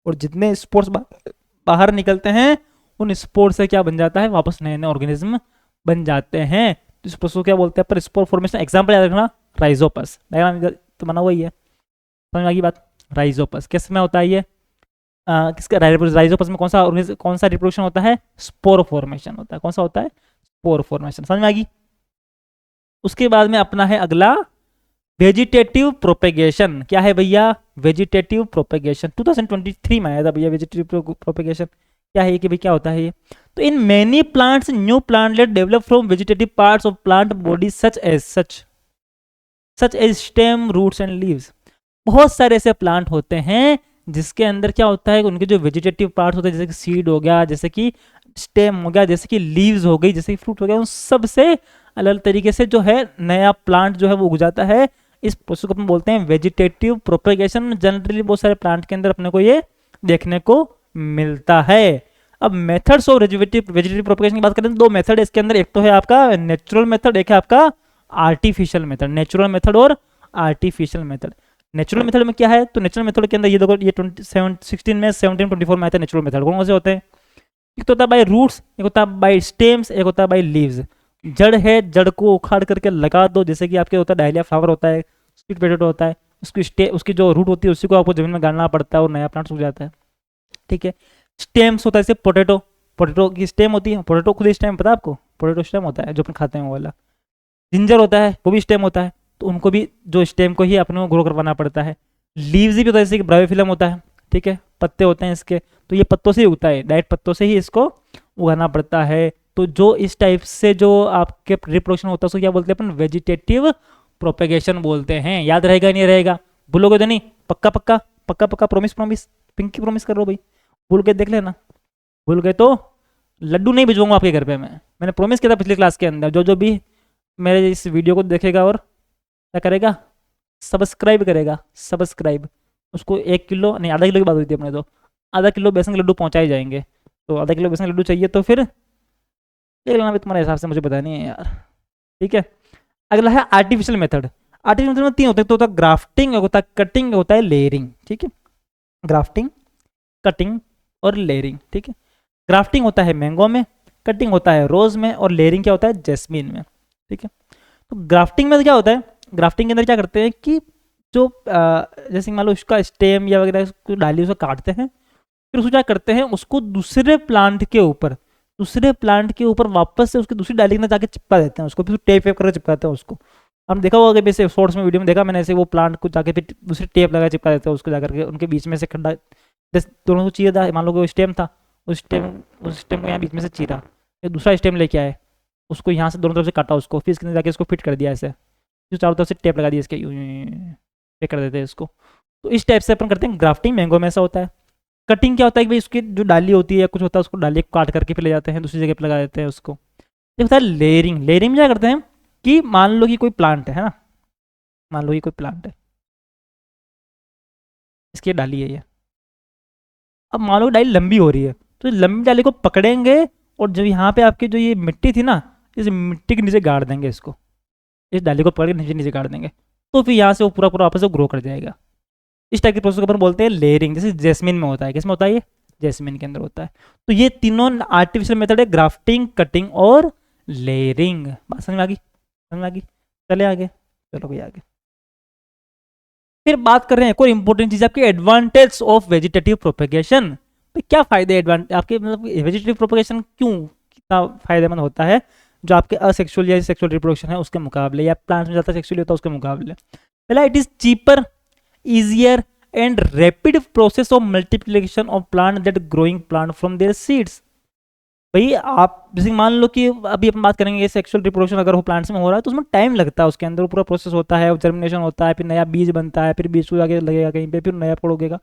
और जितने स्पोर्स बाहर निकलते हैं उन स्पोर से क्या बन जाता है, वापस नए नए ऑर्गेनिज्म बन जाते हैं। तो इस प्रोसेस को क्या बोलते हैं, पर स्पोर फॉर्मेशन। एग्जांपल याद रखना, राइजोपस, डायग्राम तो बना हुआ ही है, समझ में आ गई बात। राइजोपस किस में होता है ये, किसका राइजोपस में कौन सा रिप्रोडक्शन होता है, स्पोर फॉर्मेशन होता है। कौन सा होता है, स्पोर फॉर्मेशन, समझ में आ गई। उसके बाद में अपना है अगला वेजिटेटिव प्रोपेगेशन। क्या है भैया, वेजिटेटिव प्रोपेगेशन 2023 में आया था भैया वेजिटेटिव प्रोपेगेशन। क्या है कि भाई क्या होता है ये, तो in many plants new plantlet develop from vegetative parts of plant body such as stem, roots and leaves. बहुत सारे ऐसे प्लांट होते हैं जिसके अंदर क्या होता है, उनके जो वेजिटेटिव पार्ट्स होते हैं, जैसे कि सीड हो गया, जैसे कि स्टेम हो गया, जैसे कि लीव्स हो गई, जैसे कि फ्रूट हो गया, उन सब से अलग अलग तरीके से जो है नया प्लांट जो है वो उग जाता है। इस प्रोसेस को अपन बोलते हैं वेजिटेटिव प्रोपेगेशन। जनरली बहुत सारे प्लांट के अंदर अपने को ये देखने को मिलता है। अब मेथड्स ऑफ वेजिटेटिव प्रोपेगेशन की बात करें तो 2 मेथड है इसके अंदर, एक तो है आपका नेचुरल मेथड, एक है आपका आर्टिफिशियल मेथड। नेचुरल मेथड और आर्टिफिशियल मेथड। नेचुरल मेथड में क्या है, तो नेचुरल मेथड के अंदर ये देखो, ये 16 में 17 24 में आता है नेचुरल मेथड। कौन से होते हैं, एक तो होता है बाय रूट्स, एक होता है बाय स्टेम्स, एक होता है बाय लीव्स। जड़ है, जड़ को उखाड़ करके लगा दो, जैसे कि आपके होता है डायलिया फ्लावर होता है, स्वीट पोटैटो होता है, उसकी जो रूट होती है उसी को आपको जमीन में गाड़ना पड़ता है और नया प्लांट सूख जाता है, ठीक है। स्टेम्स होता है जैसे पोटैटो की स्टेम होती है, पोटैटो खुद स्टेम, पता है आपको, पोटैटो स्टेम होता है जो अपन खाते हैं वो वाला। जिंजर होता है वो भी स्टेम होता है, तो उनको भी जो स्टेम को ही अपने को ग्रो करवाना पड़ता है। लीव्स भी होता है जैसे कि ब्रायोफिलम होता है, ठीक है, पत्ते होते हैं इसके, तो ये पत्तों से ही उगता है, डायरेक्ट पत्तों से ही इसको उगाना पड़ता है। तो जो इस टाइप से जो आपके रिप्रोडक्शन होता है उसको क्या बोलते हैं अपन, वेजिटेटिव प्रोपेगेशन बोलते हैं। याद रहेगा नहीं रहेगा, भूलोगे तो नहीं, पक्का पक्का पक्का पक्का, प्रॉमिस प्रॉमिस, पिंकी प्रॉमिस कर रहा भाई, भूल के देख लेना, भूल गए तो लड्डू नहीं भिजवाऊंगा आपके घर पे। मैंने प्रॉमिस किया था पिछली क्लास के अंदर, जो जो भी मेरे इस वीडियो को देखेगा और क्या करेगा, सब्सक्राइब करेगा, सब्सक्राइब, उसको 1 किलो नहीं, आधा किलो की बात हुई थी अपने, तो आधा किलो बेसन के लड्डू पहुंचाए जाएंगे। तो आधा किलो बेसन के लड्डू चाहिए तो फिर देख लेना भी, तुम्हारे हिसाब से मुझे पता नहीं है यार, ठीक है। अगला है आर्टिफिशियल मेथड। आर्टिफिशियल मेथड में 3 होते हैं, तो होता है ग्राफ्टिंग, होता है कटिंग, होता है लेयरिंग, ठीक है। ग्राफ्टिंग, कटिंग और लेयरिंग, ठीक है। ग्राफ्टिंग होता है मैंगो में, कटिंग होता है रोज में, और लेयरिंग क्या होता है, जैस्मीन में, ठीक है। तो ग्राफ्टिंग में क्या होता है, ग्राफ्टिंग के अंदर क्या करते हैं कि जो जैसे मान लो उसका स्टेम या वगैरह उसको डाली उसको काटते हैं, फिर उसको क्या करते हैं, उसको दूसरे प्लांट के ऊपर वापस से उसकी दूसरी डाली के अंदर जाके चिपका देते हैं उसको, फिर टेप वेप करके चिपकाते हैं उसको। हम देखा होगा वैसे शॉर्ट्स में, वीडियो में देखा मैंने, ऐसे वो प्लांट को जाके फिर दूसरी टेप लगा चिपका देते हैं उसको जाकर के, उनके बीच में से खड्डा, जैसे दोनों को चीरा था, मान लो वो स्टेम था, उस स्टेम को यहाँ बीच में से चीरा, फिर दूसरा स्टेम लेके आए, उसको यहाँ से दोनों तरफ से काटा उसको, फिर इसके अंदर जाके इसको फिट कर दिया ऐसे, जो चारों तरफ से टेप लगा दी इसके, ये कर देते हैं इसको। तो इस टाइप से अपन करते हैं ग्राफ्टिंग। मैंगो में ऐसा होता है। कटिंग क्या होता है कि भाई उसकी जो डाली होती है या कुछ होता है, उसको डाली काट करके फिर ले जाते हैं दूसरी जगह पे लगा देते हैं उसको। ये होता है लेयरिंग। लेयरिंग में क्या करते हैं कि मान लो कि कोई प्लांट है ना, मान लो कि कोई प्लांट है, इसकी डाली है ये, अब मान लो डाली लंबी हो रही है, तो लंबी डाली को पकड़ेंगे और जो यहाँ पे आपकी जो ये मिट्टी थी ना, इस मिट्टी के नीचे गाड़ देंगे इसको, इस डाली को पकड़ के नीचे नीचे गाड़ देंगे, तो फिर यहाँ से वो पूरा पूरा वापस से ग्रो कर जाएगा। इस टाइप के प्रोसेस को अपन बोलते हैं लेयरिंग। जैसे जैस्मिन में होता है, किसमें होता है ये, जैस्मिन के अंदर होता है। तो ये तीनों आर्टिफिशियल मेथड है, ग्राफ्टिंग, कटिंग और लेयरिंग। बात समझ में आ गई, समझ में आ गई, चले आगे, चलो भाई आगे। फिर बात कर रहे हैं एक और इंपॉर्टेंट चीज, आपके एडवांटेज ऑफ वेजिटेटिव प्रोपेगेशन। क्या फायदे आपके, मतलब वेजिटेटिव प्रोपेगेशन क्यों कितना फायदेमंद होता है, जो आपके असेक्सुअल या सेक्सुअल रिप्रोडक्शन है उसके मुकाबले, या प्लांट्स में ज़्यादा सेक्सुअली होता है उसके मुकाबले। पहला, it is cheaper, easier and rapid process of multiplication of plant that growing plant from their seeds। भाई आप जैसे मान लो कि अभी अपन बात करेंगे सेक्सुअल रिप्रोडक्शन अगर वो प्लांट्स में हो रहा है तो उसमें टाइम लगता है, उसके अंदर पूरा प्रोसेस होता है, जर्मिनेशन होता है, फिर नया बीज बनता है, फिर बीज को आगे लगेगा कहीं पे, फिर नया पेड़ उगेगा,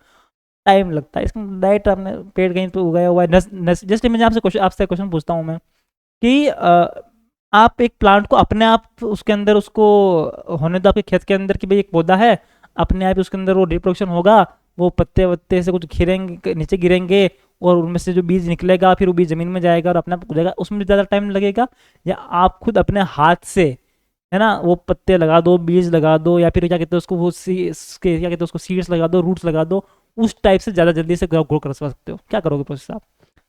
टाइम लगता है। इसमें डायरेक्ट आपने पेड़ कहीं पे उगाया हुआ है। जस्ट मैं आपसे क्वेश्चन पूछता हूँ मैं कि आप एक प्लांट को अपने आप उसके अंदर उसको होने दो आपके खेत के अंदर कि भाई एक पौधा है, अपने आप उसके अंदर वो रिप्रोडक्शन होगा, वो पत्ते वत्ते से कुछ गिरेंगे, नीचे गिरेंगे और उनमें से जो बीज निकलेगा फिर वो बीज जमीन में जाएगा और अपने आप उगेगा, उसमें ज़्यादा टाइम लगेगा, या आप खुद अपने हाथ से, है ना, वो पत्ते लगा दो, बीज लगा दो, या फिर क्या कहते हैं उसको, वो क्या कहते हैं उसको, सीड्स लगा दो, रूट्स लगा दो, उस टाइप से ज़्यादा जल्दी से ग्रो कर सकते हो। क्या करोगे प्रोसेस आप,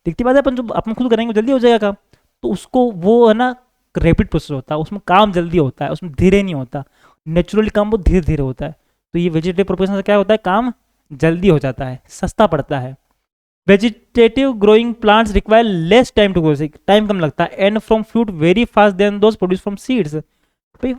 दिखती बात है, अपन जो अपन खुद करेंगे जल्दी हो जाएगा काम, तो उसको वो है ना रैपिड प्रोसेस होता है, उसमें काम जल्दी होता है, उसमें धीरे नहीं होता, नेचुरली काम वो धीरे धीरे होता है। तो ये वेजिटेटिव प्रोपेगेशन से क्या होता है, काम जल्दी हो जाता है, सस्ता पड़ता है। Vegetative growing plants require less time to grow, time कम लगता है, and from fruit very fast then those produce from seeds. भाई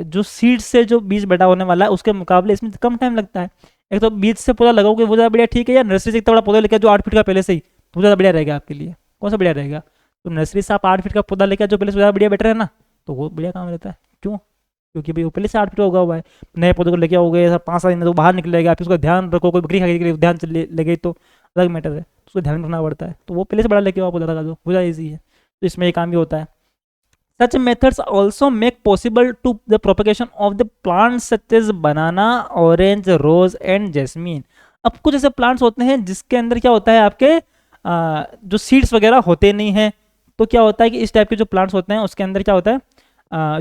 जो सीड्स से जो बीज बड़ा होने वाला है उसके मुकाबले इसमें कम टाइम लगता है। एक तो बीज से पौधा लगाओगे वो ज़्यादा बढ़िया, ठीक है, या नर्सरी से इतना बड़ा पौधा लेकर जो 8 फीट का पहले से ही, वो ज़्यादा बढ़िया रहेगा आपके लिए, कौन सा बढ़िया रहेगा। तो नर्सरी से आप 8 फीट का पौधा लेकर जो पहले से ज़्यादा बढ़िया बेटर है ना, तो वो बढ़िया काम रहता है। क्यों, क्योंकि भाई वो पहले से 8 फीट उगा हुआ है। नए पौधे को लेके आओगे 5 साल तो बाहर निकलेगा, फिर उसका ध्यान रखो, कोई बकरी खाने के लिए ध्यान लगे तो अलग मैटर है, उसको ध्यान रखना पड़ता है। तो वो पहले से बड़ा लेके आओ पौधा लगा दो, वो ज़्यादा ईजी है। तो इसमें ये काम भी होता है। Such methods also make possible to the propagation of the plants such as banana, orange, rose and jasmine। अब कुछ ऐसे प्लांट्स होते हैं जिसके अंदर क्या होता है आपके जो सीड्स वगैरह होते नहीं हैं, तो क्या होता है कि इस टाइप के जो प्लांट्स होते हैं उसके अंदर क्या होता है,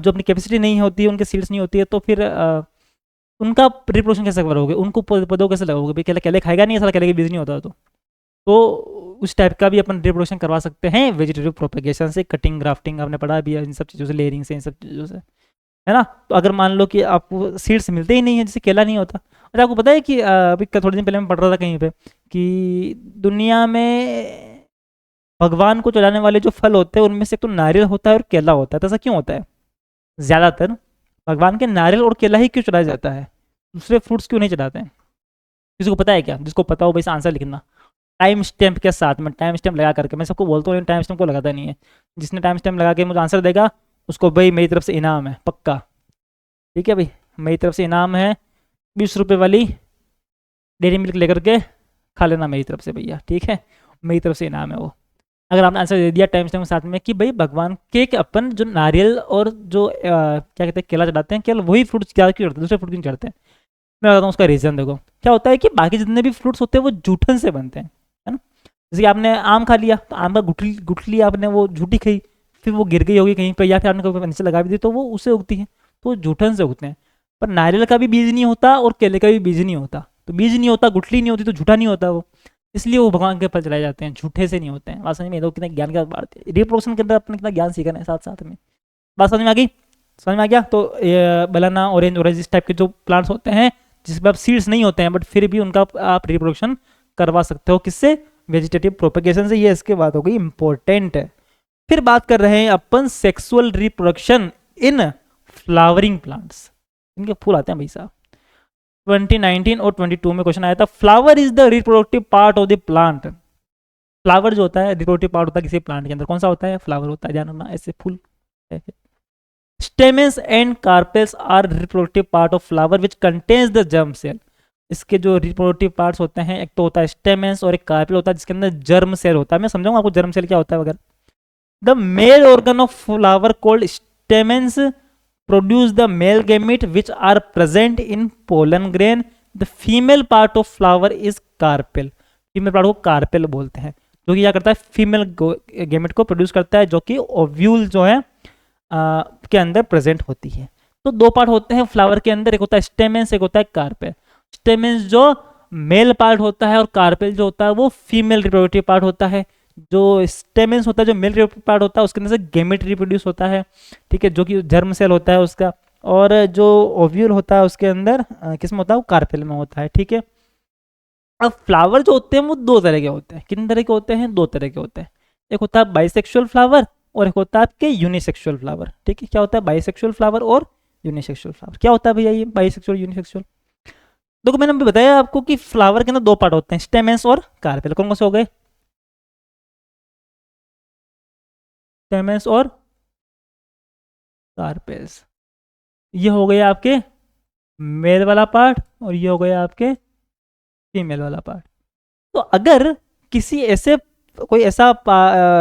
जो अपनी कैपेसिटी नहीं होती है, उनके सीड्स नहीं होती है, तो फिर उनका रिप्रोडक्शन कैसे करोगे, उनको पौधों कैसे लगाओगे, भाई केले केले खाएगा नहीं, ऐसा केले के बीज नहीं होता। तो उस टाइप का भी अपन रिप्रोडक्शन करवा सकते हैं वेजिटेटिव प्रोपेगेशन से। कटिंग, ग्राफ्टिंग आपने पढ़ा भी है इन सब चीज़ों से, लेयरिंग से, इन सब चीज़ों से, है ना। तो अगर मान लो कि आपको सीड्स मिलते ही नहीं है, जैसे केला नहीं होता। और आपको पता है कि अभी थोड़े दिन पहले मैं पढ़ रहा था कहीं पे कि दुनिया में भगवान को चढ़ाने वाले जो फल होते हैं उनमें से एक तो नारियल होता है और केला होता है। तो ऐसा क्यों होता है, ज़्यादातर भगवान के नारियल और केला ही क्यों चढ़ाया जाता है, दूसरे फ्रूट्स क्यों नहीं चढ़ाते हैं, किसी को पता है क्या? जिसको पता हो भाई आंसर लिखना टाइम स्टैम्प के साथ में, टाइम स्टैम्प लगा करके। मैं सबको बोलता हूँ टाइम स्टैम्प को लगाता नहीं है। जिसने टाइम स्टैम्प लगा के मुझे आंसर देगा उसको भाई मेरी तरफ से इनाम है पक्का, ठीक है भाई, मेरी तरफ से इनाम है 20 रुपये वाली डेयरी मिल्क लेकर के खा लेना मेरी तरफ से भैया, ठीक है, मेरी तरफ से इनाम है वो। अगर आपने आंसर दे दिया टाइम स्टैम्प के साथ में कि भाई भगवान के अपन जो नारियल और जो क्या कहते हैं केला चढ़ाते हैं, केवल वही फ्रूट ज़्यादा क्यों चढ़ते हैं, दूसरे फ्रूट क्यों चढ़ते हैं? मैं बताता हूँ उसका रीज़न। देखो क्या होता है कि बाकी जितने भी फ्रूट्स होते हैं वो जूठन से बनते हैं, है ना। जैसे कि आपने आम खा लिया तो आम का गुठली आपने वो झूठी खाई, फिर वो गिर गई होगी कहीं पर, या फिर आपने कहीं नीचे लगा भी दी तो वो उससे उगती है, तो वो जूठन से उगते हैं। पर नारियल का भी बीज नहीं होता और केले का भी बीज नहीं होता, तो बीज नहीं होता, गुठली नहीं होती, तो झूठा नहीं होता वो, इसलिए वो भगवान के फल चलाए जाते हैं, झूठे से नहीं होते हैं। बात समझ में, तो कितना ज्ञान का बात है, रिप्रोडक्शन के अंदर अपने कितना ज्ञान सीखना है साथ साथ में। बात समझ में आ गई? समझ में आ गया? तो बनाना, ऑरेंज इस टाइप के जो प्लांट्स होते हैं जिसमें आप सीड्स नहीं होते हैं बट फिर भी उनका आप रिप्रोडक्शन करवा सकते हो, किससे? वेजिटेटिव प्रोपेगेशन से। ये इसके बात हो गई इंपॉर्टेंट है। फिर बात कर रहे हैं अपन sexual reproduction in flowering plants, इनके फूल आते हैं भाई साहब। 2019 और 22 में क्वेश्चन आया था, flower is the reproductive part of the plant. Flower जो होता है रिप्रोडक्टिव पार्ट होता है किसी प्लांट के अंदर, कौन सा होता है? फ्लावर होता है, ध्यान रखना, ऐसे फूल। Stamens and carpels are reproductive part of flower which contains the germ cell. इसके जो रिप्रोडक्टिव पार्ट्स होते हैं, एक तो होता है स्टेमेंस और एक कार्पेल होता है जिसके अंदर जर्म सेल होता है। मैं समझाऊंगा आपको जर्म सेल क्या होता है वगैरह। The male organ of flower called stamens produce the male gamete which are present in pollen grain. The female part of flower is carpel. Female part को कार्पेल बोलते हैं, जो कि क्या करता है? फीमेल गेमेट को प्रोड्यूस करता है, जो कि ओव्यूल जो है के अंदर प्रेजेंट होती है। तो दो पार्ट होते हैं फ्लावर के अंदर, एक होता है स्टेमेंस, एक होता है कार्पेल। स्टेमेंस जो मेल पार्ट होता है और कार्पेल जो होता है वो फीमेल रिप्रोडक्टिव पार्ट होता है। जो स्टेमेंस होता है, जो मेल पार्ट होता है, उसके अंदर से गेमेट रिप्रोड्यूस होता है, ठीक है, जो कि जर्म सेल होता है उसका। और जो ओव्यूल होता है उसके अंदर किसमें होता है? वो कार्पेल में होता है, ठीक है। अब फ्लावर जो होते हैं वो दो तरह के होते हैं। कितने तरह के होते हैं? दो तरह के होते हैं। एक होता है बाइसेक्सुअल फ्लावर और एक होता है आपके यूनिसेक्सुअल फ्लावर, ठीक है। क्या होता है बाइसेक्सुअल फ्लावर और यूनिसेक्सुअल फ्लावर? क्या होता है भैया ये बाइसेक्सुअल यूनिसेक्सुअल? देखो मैंने अभी बताया आपको कि फ्लावर के अंदर दो पार्ट होते हैं, स्टेमेंस और कार्पेल। कौन कौन से हो गए? स्टेमेंस और कार्पेल्स। ये हो गया आपके मेल वाला पार्ट और ये हो गया आपके फीमेल वाला पार्ट। तो अगर किसी ऐसे कोई ऐसा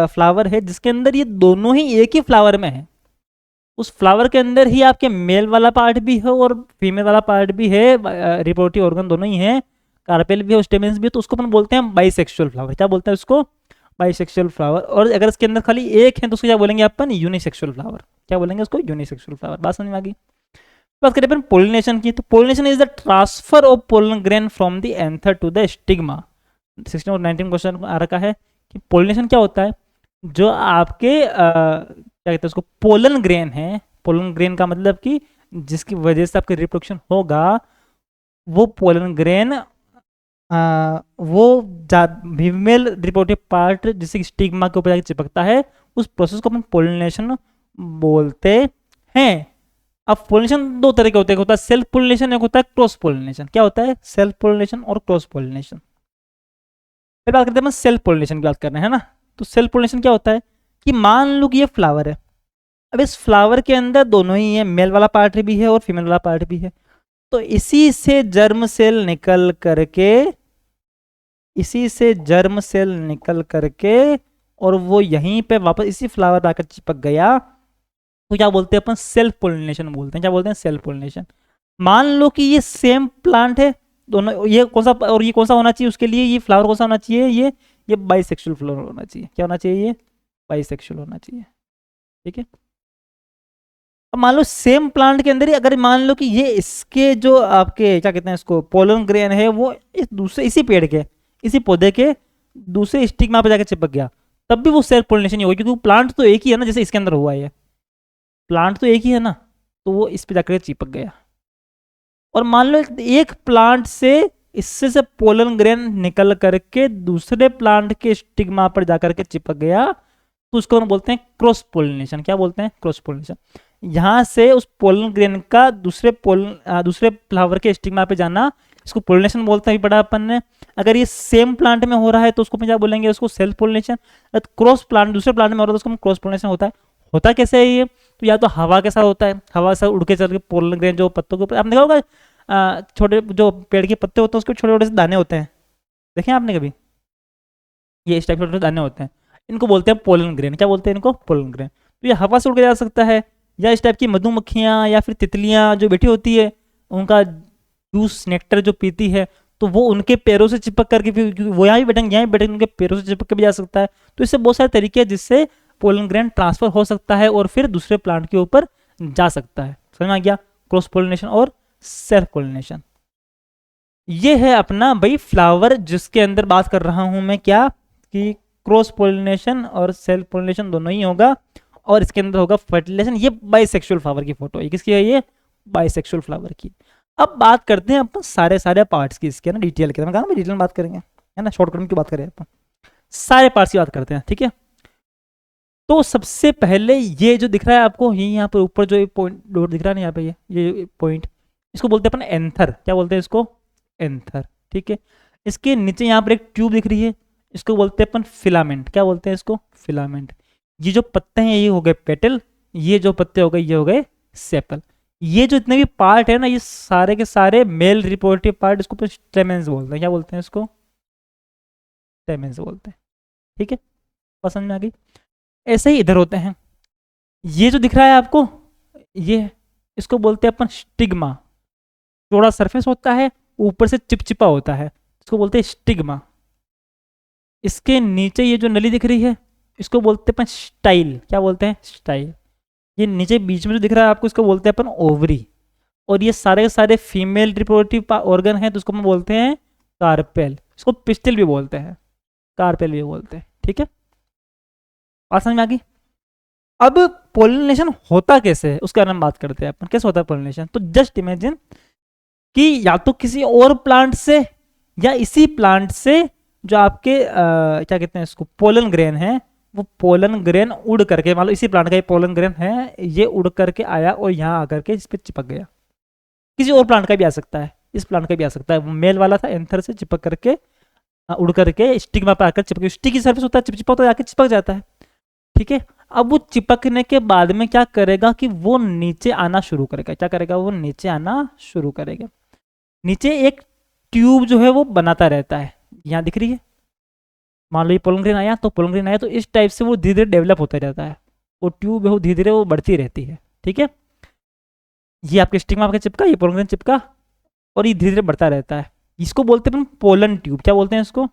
फ्लावर है जिसके अंदर ये दोनों ही एक ही फ्लावर में है, उस फ्लावर के अंदर ही आपके मेल वाला पार्ट भी है और फीमेल वाला पार्ट भी है, रिप्रोडक्टिव ऑर्गन दोनों ही है, कार्पेल भी है, स्टेमेंस भी है, तो उसको अपन बोलते हैं बाइसेक्सुअल फ्लावर। क्या बोलते हैं उसको? Bisexual flower. और अगर इसके अंदर खाली एक है तो उसको क्या बोलेंगे अपन? Unisexual flower. क्या बोलेंगे उसको? Unisexual flower. बात समझ में आ गई? बात करें अपन पोलिनेशन की, तो pollination is the transfer of pollen grain from the anther to the stigma. 16 और 19 क्वेश्चन आ रखा है कि पोलिनेशन क्या होता है? जो आपके क्या कहते हैं उसको? पोलन ग्रेन है। पोलन ग्रेन का मतलब कि जिसकी वजह से आपके रिप्रोडक्शन होगा, वो पोलन ग्रेन वो फीमेल रिप्रोडक्टिव पार्ट जिससे स्टिग्मा के ऊपर जाकर चिपकता है, उस प्रोसेस को अपन पोलिनेशन बोलते हैं। अब पोलिनेशन दो तरह के होते हैं, एक होता है सेल्फ पोलिनेशन, एक होता है क्रॉस पोलिनेशन। क्या होता है? सेल्फ पोलिनेशन और क्रॉस पोलिनेशन। फिर बात करते हैं सेल्फ पोलिनेशन की बात कर रहे हैं ना। तो सेल्फ पोलिनेशन क्या होता है कि मान लो कि ये फ्लावर है, अब इस फ्लावर के अंदर दोनों ही है, मेल वाला पार्ट भी है और फीमेल वाला पार्ट भी है। तो इसी से जर्म सेल निकल करके और वो यहीं पे वापस इसी फ्लावर पे आकर चिपक गया, तो क्या बोलते हैं अपन? सेल्फ पोलिनेशन बोलते हैं। क्या बोलते हैं? Self pollination. मान लो कि ये सेम प्लांट है दोनों, ये कौन सा और ये कौन सा होना चाहिए उसके लिए? ये फ्लावर कौन सा होना चाहिए? ये बाइसेक्सुअल फ्लावर होना चाहिए। क्या होना चाहिए? ये बाइसेक्सुअल होना चाहिए, ठीक है। अब मान लो सेम प्लांट के अंदर ही अगर मान लो कि ये इसके जो आपके क्या कहते हैं इसको पोलन ग्रेन है वो इस दूसरे इसी पेड़ के इसी पौधे के दूसरे स्टिग्मा पे जाकर चिपक गया, तब भी वो सेल्फ पोलिनेशन ही होगी, क्योंकि प्लांट तो एक ही है ना, जैसे इसके अंदर हुआ है, प्लांट तो एक ही है ना, तो वो इस पे जाकर चिपक गया। और मान लो एक प्लांट से इससे से पोलन ग्रेन निकल करके दूसरे प्लांट के स्टिग्मा पर जाकर के चिपक गया, तो उसको हम बोलते हैं क्रॉस पोलिनेशन। क्या बोलते हैं? Cross pollination. यहाँ से उस पोलन ग्रेन का दूसरे फ्लावर के स्टिग्मा पे जाना, इसको पोलिनेशन बोलते हैं, अभी पढ़ा अपन ने। अगर ये सेम प्लांट में हो रहा है तो उसको क्या बोलेंगे, उसको सेल्फ पोलिनेशन। क्रॉस प्लांट दूसरे प्लांट में हो रहा है तो उसको क्रॉस पोलिनेशन होता है। होता कैसे है ये, तो या तो हवा के साथ होता है, हवा से उड़ के चल के पोलन ग्रेन जो पत्तों के ऊपर आपने देखा होगा, छोटे जो पेड़ के पत्ते होते हैं उसके छोटे छोटे से दाने होते हैं, देखें आपने कभी, ये इस टाइप के छोटे दाने होते हैं, इनको बोलते हैं पोलन ग्रेन। क्या बोलते हैं इनको, पोलन ग्रेन। तो ये हवा से उड़ के जा सकता है, या इस टाइप की मधुमक्खियाँ या फिर तितलियाँ जो बैठी होती है, उनका जूस नेक्टर जो पीती है, तो वो उनके पैरों से चिपक करके, फिर वो यहाँ भी बैठेंगे, यहाँ भी बैठेंगे, उनके पैरों से चिपक के भी जा सकता है। तो इससे बहुत सारे तरीके हैं जिससे पोलन ग्रेन ट्रांसफर हो सकता है और फिर दूसरे प्लांट के ऊपर जा सकता है। समझ में आ गया, क्रॉस पोलिनेशन और सेल्फ पोलिनेशन। ये है अपना भाई फ्लावर, जिसके अंदर बात कर रहा हूं मैं क्या, कि क्रॉस पोलिनेशन और सेल्फ पोलिनेशन दोनों ही होगा, और इसके अंदर होगा फर्टिलाइजेशन। ये बाइसेक्सुअल फ्लावर की फोटो है, किसकी है ये, बाइसेक्सुअल फ्लावर की। अब बात करते हैं अपन सारे पार्ट्स की इसके ना, डिटेल के, मैं कहा डिटेल में बात करेंगे, है ना, शॉर्टकट में क्यों बात करें अपन, सारे पार्ट्स की बात करते हैं, ठीक है। तो सबसे पहले ये जो दिख रहा है आपको, ये यहाँ पर ऊपर जो पॉइंट डॉट दिख रहा है ना, यहाँ पे ये पॉइंट, इसको बोलते हैं अपन एंथर। क्या बोलते हैं इसको, एंथर, ठीक है। इसके नीचे यहाँ पर एक ट्यूब दिख रही है, इसको बोलते हैं अपन फिलामेंट। क्या बोलते हैं इसको, फिलामेंट। ये जो पत्ते हैं ये हो गए पेटल, ये जो पत्ते हो गए ये हो गए सेपल। ये जो इतने भी पार्ट है ना, ये सारे के सारे मेल रिप्रोडक्टिव पार्ट, इसको स्टेमेंस बोलते हैं। क्या बोलते हैं इसको, स्टेमेंस बोलते हैं, ठीक है, पसंद में आ गई। ऐसे ही इधर होते हैं, ये जो दिख रहा है आपको, ये इसको बोलते हैं अपन स्टिग्मा। थोड़ा सरफेस होता है, ऊपर से चिपचिपा होता है, इसको बोलते हैं स्टिग्मा। इसके नीचे ये जो नली दिख रही है, इसको बोलते हैं अपन स्टाइल। क्या बोलते हैं, स्टाइल। ये नीचे बीच में जो दिख रहा है आपको, इसको बोलते हैं अपन ओवरी। और ये सारे के सारे फीमेल रिप्रोडक्टिव ऑर्गन हैं, तो उसको हम बोलते हैं कार्पेल। इसको पिस्टिल भी बोलते हैं, कार्पेल भी बोलते हैं, ठीक है, बात समझ में आ गई। अब पोलिनेशन होता कैसे है उसके बारे में बात करते हैं अपन, कैसे होता है पोलिनेशन। तो जस्ट इमेजिन कि या तो किसी और प्लांट से या इसी प्लांट से जो आपके क्या कहते हैं इसको, पोलन ग्रेन है, वो पोलन ग्रेन उड़ करके, मान लो इसी प्लांट का ये पोलन ग्रेन है, ये उड़ करके आया और यहाँ आकर के इस पर चिपक गया। किसी और प्लांट का भी आ सकता है, इस प्लांट का भी आ सकता है। वो मेल वाला था, एंथर से चिपक करके उड़ करके स्टिग्मा पे आकर चिपक, स्टिक की सर्फेस होता है, चिपचिपा होता है, आकर चिपक जाता है, ठीक है। अब वो चिपकने के बाद में क्या करेगा कि वो नीचे आना शुरू करेगा। क्या करेगा, वो नीचे आना शुरू करेगा। नीचे एक ट्यूब जो है वो बनाता रहता है, यहाँ दिख रही है, मान लो ये पोलन ग्रेन आया, तो पोलन ग्रेन आया तो इस टाइप से वो धीरे धीरे डेवलप होता रहता है। वो ट्यूब है वो धीरे धीरे वो बढ़ती रहती है, ठीक है। ये आपके स्टिग्मा पे चिपका, ये पोलन ग्रेन चिपका, और ये धीरे धीरे बढ़ता रहता है। इसको बोलते हैं पोलन ट्यूब। क्या बोलते हैं इसको।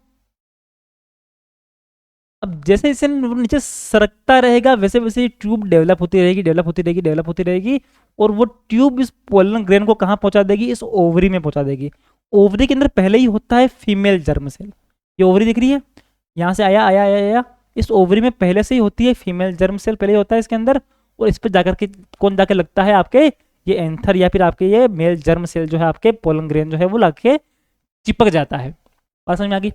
अब जैसे जैसे नीचे सरकता रहेगा वैसे वैसे ये ट्यूब डेवलप होती रहेगी, डेवलप होती रहेगी, डेवलप होती रहेगी, और वो ट्यूब इस पोलन ग्रेन को कहाँ पहुंचा देगी, इस ओवरी में पहुंचा देगी। ओवरी के अंदर पहले ही होता है फीमेल जर्म सेल। ये ओवरी दिख रही है, यहाँ से आया आया आया आया, इस ओवरी में पहले से ही होती है फीमेल जर्म सेल, पहले ही होता है इसके अंदर। और इस पर जाकर के कौन जाके लगता है, आपके ये एंथर या फिर आपके ये मेल जर्म सेल जो है, आपके पोलन ग्रेन जो है वो लाके चिपक जाता है। बात समझ में आ गई।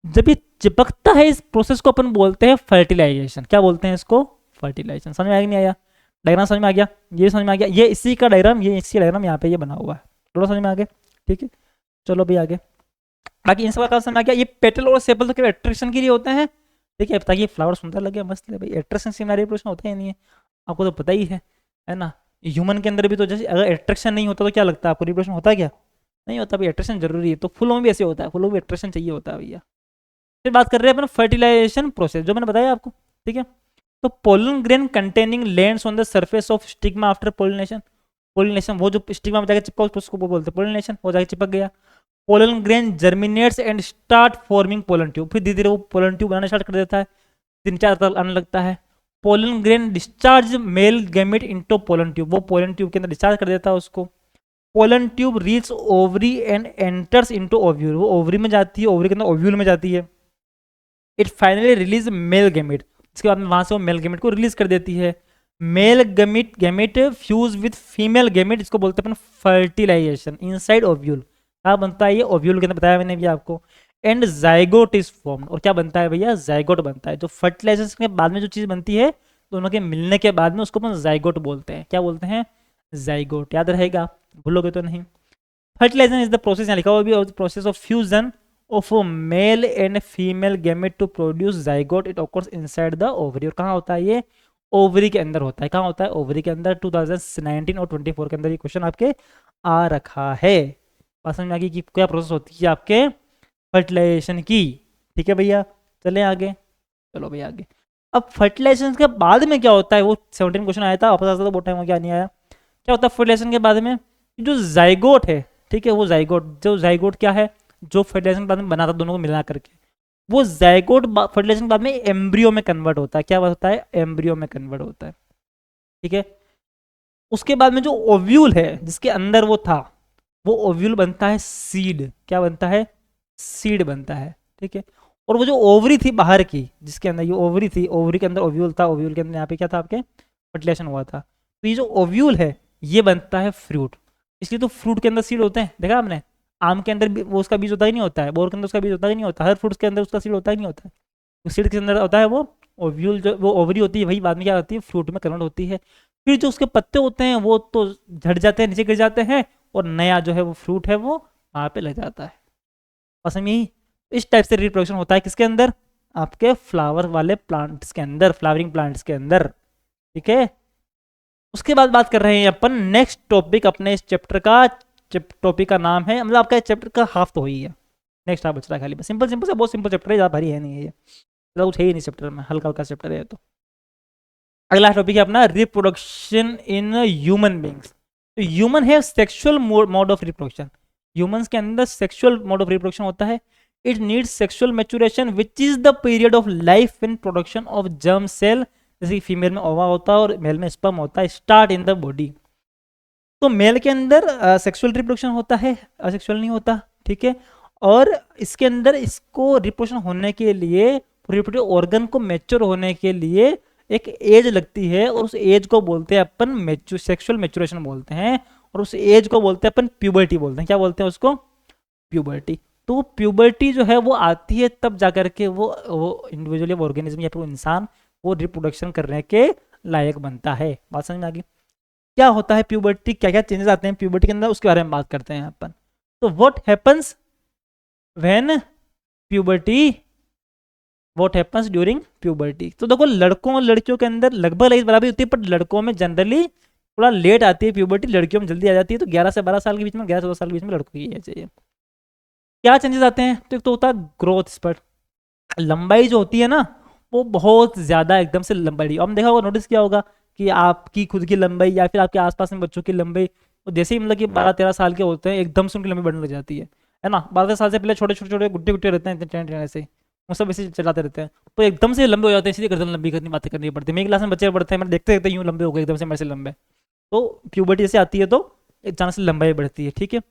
जब ये चिपकता है, इस प्रोसेस को अपन बोलते हैं फर्टिलाइजेशन। क्या बोलते हैं इसको, फर्टिलाइजेशन। समझ में आया नहीं आया, डायग्राम समझ में आ गया, ये समझ में आ गया, ये इसी का डायग्राम, ये इसी डायग्राम यहाँ पे ये बना हुआ है, थोड़ा समझ में आ गया, ठीक है। चलो भी आगे, बाकी इन सब का समझ में आ गया। ये पेटल और सेपल तो केवल अट्रैक्शन के लिए होते हैं, ठीक है, ताकि फ्लावर सुंदर लगे, मस्त लगे भाई। अट्रैक्शन से रिप्रोडक्शन होता ही नहीं है, आपको तो पता ही है ना। ह्यूमन के अंदर भी तो जैसे अगर अट्रैक्शन नहीं होता तो क्या लगता है आपको, रिप्रोडक्शन होता है क्या, नहीं होता भाई। अट्रैक्शन जरूरी है, तो फूलों में भी ऐसे होता है, फूलों में अट्रैक्शन चाहिए होता है भैया। फिर बात कर रहे हैं अपन फर्टिलाइजेशन प्रोसेस, जो मैंने बताया आपको, ठीक है। तो pollen grain containing lands on the surface of stigma after pollination. Pollination, वो जो स्टिग्मा में जाकर चिपका उसको बोलते हैं पोलिनेशन, वो जाकर चिपक गया। Pollen grain germinates and start forming pollen tube. फिर धीरे धीरे वो पोलन ट्यूब बनाना स्टार्ट कर देता है, 3-4 तल आने लगता है। Pollen grain discharge male gamete into pollen tube, वो पोलन ट्यूब के अंदर डिस्चार्ज कर देता है उसको। Pollen tube reach ovary and enters into ovule, वो ओवरी में जाती है, ओवरी के अंदर ओव्यूल में जाती है। It finally release male gamete, इसके बाद में वहां से वो मेल गैमेट को रिलीज कर देती है। Male gamete fuse with female gamete, इसको बोलते हैं अपन फर्टिलाइजेशन। इनसाइड ओव्यूल क्या बनता है, ये ओव्यूल के अंदर बताया मैंने भी आपको। एंड जाइगोट इज फॉर्म्ड, और क्या बनता है भैया, जाइगोट बनता है। जो फर्टिलाइजेशन के बाद में जो चीज बनती है दोनों के मिलने के बाद में उसको अपन जाइगोट बोलते हैं। क्या बोलते हैं, जाइगोट, याद रहेगा, भूलोगे तो नहीं। फर्टिलाइजेशन इज द प्रोसेस, यहाँ लिखा हुआ भी, process of fusion of male and female gamete to produce zygote, it occurs inside the ovary. और कहाँ होता है ये? ओवरी के अंदर होता है। कहाँ होता है? ओवरी के अंदर। 2019 और 24 के अंदर ये क्वेश्चन आपके आ रखा है। बात समझ में आ गई कि क्या प्रोसेस होती है आपके फर्टिलाइजेशन की। ठीक है भैया, चले आगे। चलो भैया आगे। अब फर्टिलाइजेशन के बाद में क्या होता है, वो 17 क्वेश्चन आया था, वापस आता तो बहुत टाइम हो गया, नहीं आया। क्या होता है फर्टिलाइजेशन के बाद में? जो जाइगोट है, ठीक है, वो जाइगोट, जो जाइगोट क्या है, जो फर्टिलाइजेशन के बाद में बना था दोनों को मिला करके, वो जाइगोट फर्टिलाइजेशन के बाद में एम्ब्रियो में कन्वर्ट होता है। क्या होता है? एम्ब्रियो में कन्वर्ट होता है। ठीक है, उसके बाद में जो ओव्यूल है जिसके अंदर वो था, वो ओव्यूल बनता है सीड। क्या बनता है? सीड बनता है। ठीक है, और वो जो ओवरी थी बाहर की, जिसके अंदर ये ओवरी थी, ओवरी के अंदर ओव्यूल था, ओव्यूल के अंदर यहाँ पे क्या था आपके? फर्टिलाइजेशन हुआ था। तो ये जो ओव्यूल है ये बनता है फ्रूट। इसलिए तो फ्रूट के अंदर सीड होते हैं, देखा आपने? आम के अंदर वो उसका बीज होता ही नहीं होता है, बोर के अंदर उसका बीज होता ही नहीं होता, हर फ्रूट्स के अंदर उसका सीड होता ही नहीं होता है। तो सीड के अंदर होता है वो ओव्यूल, जो वो ओवरी होती है, वही बाद में क्या होती है? फ्रूट में कन्वर्ट होती है। फिर जो उसके पत्ते होते हैं वो तो झड़ जाते हैं, नीचे गिर जाते हैं, और नया जो है वो फ्रूट है वो वहाँ पे लग जाता है। बस हम यही, इस टाइप से रिप्रोडक्शन होता है किसके अंदर? आपके फ्लावर वाले प्लांट्स के अंदर, फ्लावरिंग प्लांट्स के अंदर। ठीक है, उसके बाद बात कर रहे हैं अपन नेक्स्ट टॉपिक अपने इस चैप्टर का। टॉपिक का नाम है, मतलब आपका चैप्टर का हाफ तो ही है, नेक्स्ट हाफ बच रहा है खाली। बस सिंपल सिंपल से, बहुत सिंपल चैप्टर है, ज़्यादा भारी है नहीं है ये, ज़्यादा कुछ है ही नहीं चैप्टर में, हल्का हल्का चैप्टर है तो। अगला टॉपिक है अपना रिप्रोडक्शन इन ह्यूमन बींग्स। तो ह्यूमन है sexual mode of reproduction. Humans के अंदर सेक्सुअल मोड ऑफ रिप्रोडक्शन होता है। It needs sexual maturation which is the period of life in production of germ cell, जैसे कि फीमेल में ओवा होता है और मेल में स्पर्म होता है, स्टार्ट इन द बॉडी। तो मेल के अंदर सेक्सुअल रिप्रोडक्शन होता है, असेक्सुअल नहीं होता। ठीक है, और इसके अंदर इसको रिप्रोडक्शन होने के लिए, रिप्रोडक्टिव ऑर्गन को मैच्योर होने के लिए एक एज लगती है, और उस एज को बोलते हैं अपन सेक्सुअल मैच्योरेशन बोलते हैं, और उस एज को बोलते हैं अपन प्यूबर्टी बोलते हैं। क्या बोलते हैं उसको? प्यूबर्टी। तो प्यूबर्टी जो है वो आती है तब जाकर के वो इंडिविजुअली ऑर्गेनिज्म या फिर वो इंसान वो रिप्रोडक्शन करने के लायक बनता है। बात समझ में आ गई? क्या होता है प्यूबर्टी, क्या क्या चेंजेस आते हैं प्यूबर्टी के अंदर, उसके बारे में बात करते हैं अपन। तो what happens when puberty, what happens during puberty. तो देखो लड़कों और लड़कियों के अंदर लगभग एक बराबरी होती है, बट लड़कों में जनरली थोड़ा लेट आती है प्यूबर्टी, लड़कियों में जल्दी आ जाती है। तो 11 से 12 साल के बीच में, 11 से 12 साल के बीच में लड़कों की एज है। क्या चेंजेस आते हैं? तो एक तो होता है ग्रोथ स्पर्ट, लंबाई जो होती है ना वो बहुत ज़्यादा एकदम से लंबाई, हम देखा होगा, नोटिस किया होगा कि आपकी खुद की लंबाई या फिर आपके आसपास में बच्चों की लंबाई, वो जैसे ही मतलब कि 12-13 साल के होते हैं एकदम से उनकी लंबाई बढ़ने लग जाती है ना। 12 साल से पहले छोटे छोटे छोटे गुट्टे गुट्टे रहते हैं, इतने टेन ऐसे वो सब ऐसे चलाते रहते हैं, तो एकदम से लंबे हो जाते हैं, सीधे गर्दन लंबी करनी, बातें करनी पड़ती है। मेरी क्लास में बच्चे पढ़ते हैं, मैंने देखते देखते यूँ लंबे हो गए एकदम से मेरे से लंबे। तो प्यूबर्टी जैसे आती है तो अचानक से लंबाई बढ़ती है। ठीक है,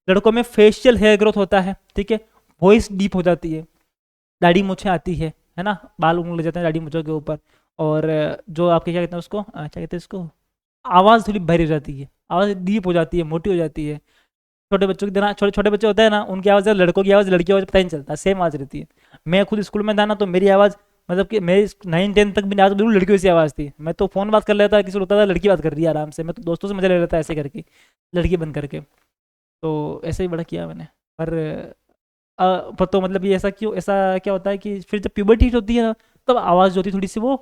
लड़कों में फेशियल हेयर ग्रोथ होता है। ठीक है, वॉइस डीप हो जाती है, दाढ़ी मूछें आती है ना, बाल उगने लग जाते हैं दाढ़ी मूछों के ऊपर। और जो आपके क्या कहते हैं उसको, क्या कहते हैं इसको, आवाज़ थोड़ी भारी हो जाती है, आवाज़ डीप हो जाती है, मोटी हो जाती है। छोटे बच्चों की तरह, छोटे छोटे बच्चे होते हैं ना, उनकी आवाज़, लड़कों की आवाज़ लड़की की आवाज़ पता ही नहीं चलता, सेम आवाज़ रहती है। मैं खुद स्कूल में था ना, तो मेरी आवाज़ मतलब कि मेरी 9-10 तक भी आवाज़ बिल्कुल लड़कियों जैसी आवाज़ थी। मैं तो फ़ोन बात कर लेता था, किसी को होता था लड़की बात कर रही है आराम से, मैं तो दोस्तों से मजा ले लेता ऐसे करके, लड़की बन करके। तो ऐसे ही बड़ा किया मैंने। पर पर तो मतलब ये ऐसा क्यों, ऐसा क्या होता है कि फिर जब प्यूबर्टी होती है ना, तब आवाज़ जो होती है थोड़ी सी वो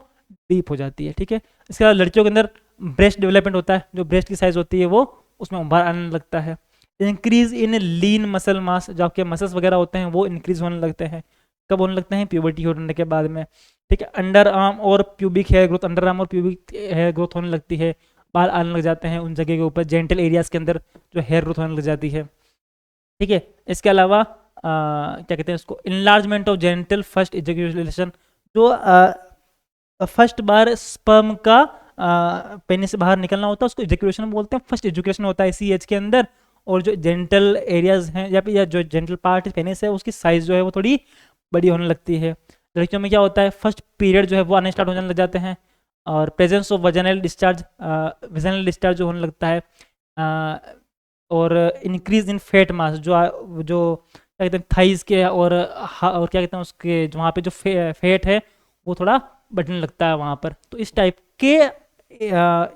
डीप हो जाती है। ठीक है, इसके अलावा लड़कियों के अंदर ब्रेस्ट डेवलपमेंट होता है, जो ब्रेस्ट की साइज़ होती है वो उसमें उभार आने लगता है। Increase in lean muscle mass, जो आपके मसल्स वगैरह होते हैं वो इंक्रीज होने लगते हैं। कब होने लगते हैं? प्यूबर्टी होने के बाद में। ठीक है, अंडर आर्म और pubic hair growth, underarm और प्यूबिक हेयर ग्रोथ होने लगती है, बाल आने लग जाते हैं उन जगह के ऊपर, जेंटल एरियाज के अंदर जो हेयर ग्रोथ होने लग जाती है। ठीक है, इसके अलावा क्या कहते हैं उसको, enlargement of genital first ejaculation, जो फर्स्ट बार स्पर्म का पेनिस से बाहर निकलना होता है उसको इजैकुलेशन बोलते हैं। फर्स्ट एजुकेशन होता है इसी एज के अंदर। और जो जेंटल एरियाज हैं या जो जेंटल पार्ट पेनिस है उसकी साइज जो है वो थोड़ी बड़ी होने लगती है। लड़कियों में क्या होता है, फर्स्ट पीरियड जो है वो आने स्टार्ट होने लग जाते हैं, और presence of vaginal discharge, vaginal discharge जो होने लगता है, और इंक्रीज इन फैट मास, जो क्या कहते हैं थाइज के, और क्या कहते हैं उसके जो वहाँ पे जो फैट है वो थोड़ा बढ़ने लगता है वहाँ पर। तो इस टाइप के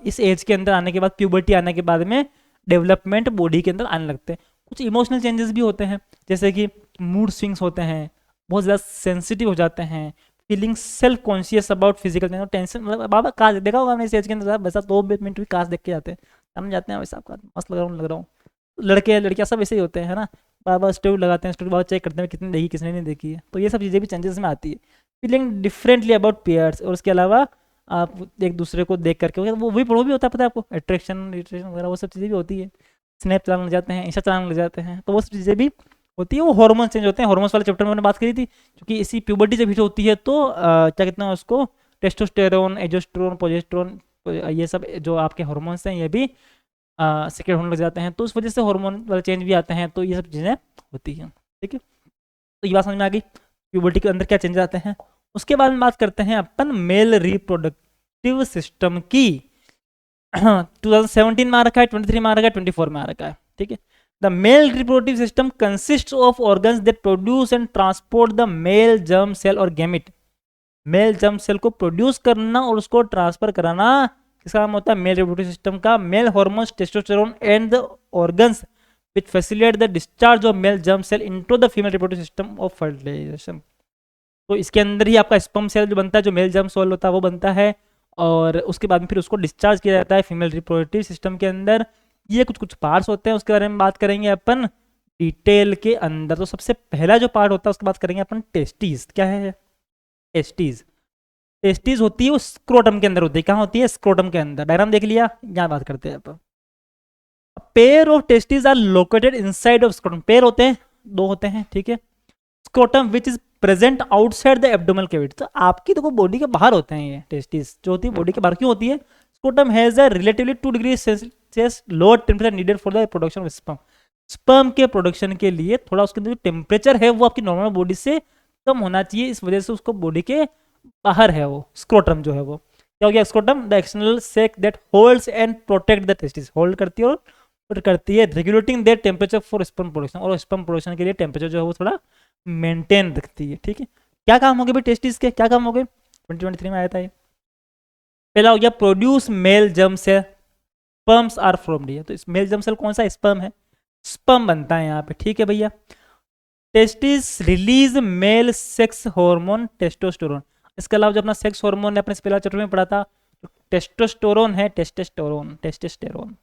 इस एज के अंदर आने के बाद, प्यूबर्टी आने के बाद में डेवलपमेंट बॉडी के अंदर आने लगते हैं। कुछ इमोशनल चेंजेस भी होते हैं, जैसे कि मूड स्विंग्स होते हैं, बहुत ज़्यादा सेंसिटिव हो जाते हैं, feeling self conscious about physical tension, मतलब बाबा काश देखा होगा हमने इस एज के अंदर वैसा 2 मिनट भी काश देख के जाते हैं, हम जाते हैं वैसा आपका मस्त लग रहा हूँ। लड़के लड़कियाँ सब ऐसे ही होते हैं, है ना, बार बार स्टोरी लगाते हैं, स्टोरी बहुत चेक करते हैं कितने देखी किसने नहीं देखी है, तो ये सब चीज़ें भी चेंजेस में आती है। फीलिंग डिफरेंटली अबाउट पेयर्स, और उसके अलावा आप एक दूसरे को देख करके वो भी होता है, पता है आपको, अट्रैक्शन रिट्रेक्शन वगैरह वो सब चीज़ें भी होती है। स्नैप चलाने लग जाते हैं, इंस्टा चलाने लग जाते हैं, तो वो सब चीज़ें भी होती है। वो हार्मोन चेंज होते हैं, हार्मोन्स वाले चैप्टर में मैंने बात करी थी, क्योंकि इसी प्यूबर्टी जब हिट होती है तो क्या कहते हैं उसको, टेस्टोस्टेरोन, एजोस्टेरोन, प्रोजेस्टेरोन, ये सब जो आपके हार्मोन्स हैं ये भी सिक्रेट होने लग जाते हैं, तो उस वजह से हार्मोन वाले चेंज भी आते हैं, तो ये सब चीज़ें होती हैं। ठीक है, तो ये बात समझ में आ गई प्यूबर्टी के अंदर क्या चेंज आते हैं। उसके बाद में बात करते हैं अपन मेल रिप्रोडक्टिव सिस्टम की। 2017 में आ रखा है, 23 में आ रखा है, 24 में आ रखा है। ठीक है, the male reproductive system consist of organs that produce and transport the male germ cell और गैमेट। मेल जर्म सेल को प्रोड्यूस करना और उसको ट्रांसफर कराना किसका काम होता है, मेल रिप्रोडक्टिव सिस्टम का। Male hormones, testosterone and the organs which facilitate the discharge of male germ cell into the female reproductive system of fertilization। तो इसके अंदर ही आपका स्पर्म सेल जो बनता है, जो मेल जर्म सेल होता है वो बनता है, और उसके बाद में फिर उसको डिस्चार्ज किया जाता है फीमेल रिप्रोडक्टिव सिस्टम के अंदर। ये कुछ कुछ पार्ट्स होते हैं, उसके बारे में बात करेंगे अपन डिटेल के अंदर। तो सबसे पहला जो पार्ट होता है उसकी बात करेंगे अपन टेस्टीज। क्या है टेस्टीज? टेस्टीज होती है वो स्क्रोटम के अंदर होती है। कहाँ होती है? स्क्रोटम के अंदर। डायग्राम देख लिया, यहाँ बात करते हैं अपन। Pair of testes are located inside of scrotum. Pair होते हैं, 2 होते हैं, ठीक है। Scrotum which is present outside the abdominal cavity. तो आपकी देखो बॉडी के बाहर होते हैं ये टेस्टीज, जो होती है बॉडी के बाहर। क्यों होती है? Scrotum has a relatively 2 degree Celsius lower temperature needed for the production of sperm. Sperm के प्रोडक्शन के लिए थोड़ा उसके अंदर जो टेम्परेचर है वो आपकी नॉर्मल बॉडी से कम होना चाहिए, इस वजह से उसको बॉडी के बाहर है वो स्क्रोटम जो है वो। क्या हो गया? Scrotum the external sac that holds and protect the testis. Hold करती है और करती है regulating their temperature for sperm production, और स्पर्म प्रोडक्शन के लिए टेम्परेचर जो है वो थोड़ा मेंटेन रखती है। ठीक है, क्या काम हो गए भाई टेस्टिस के? क्या काम हो गए? 2023 में आया था ये। पहला हो गया produce male germ cell, sperms are formed. है तो इस मेल जर्म सेल कौन सा? स्पर्म है, स्पर्म बनता है यहाँ पे। ठीक है भैया। Testis release male sex hormone testosterone. इसके अलावा जो अपना सेक्स हार्मोन है अपने पहला चैप्टर में पढ़ा था, तो टेस्टोस्टेरोन है, टेस्टोस्टेरोन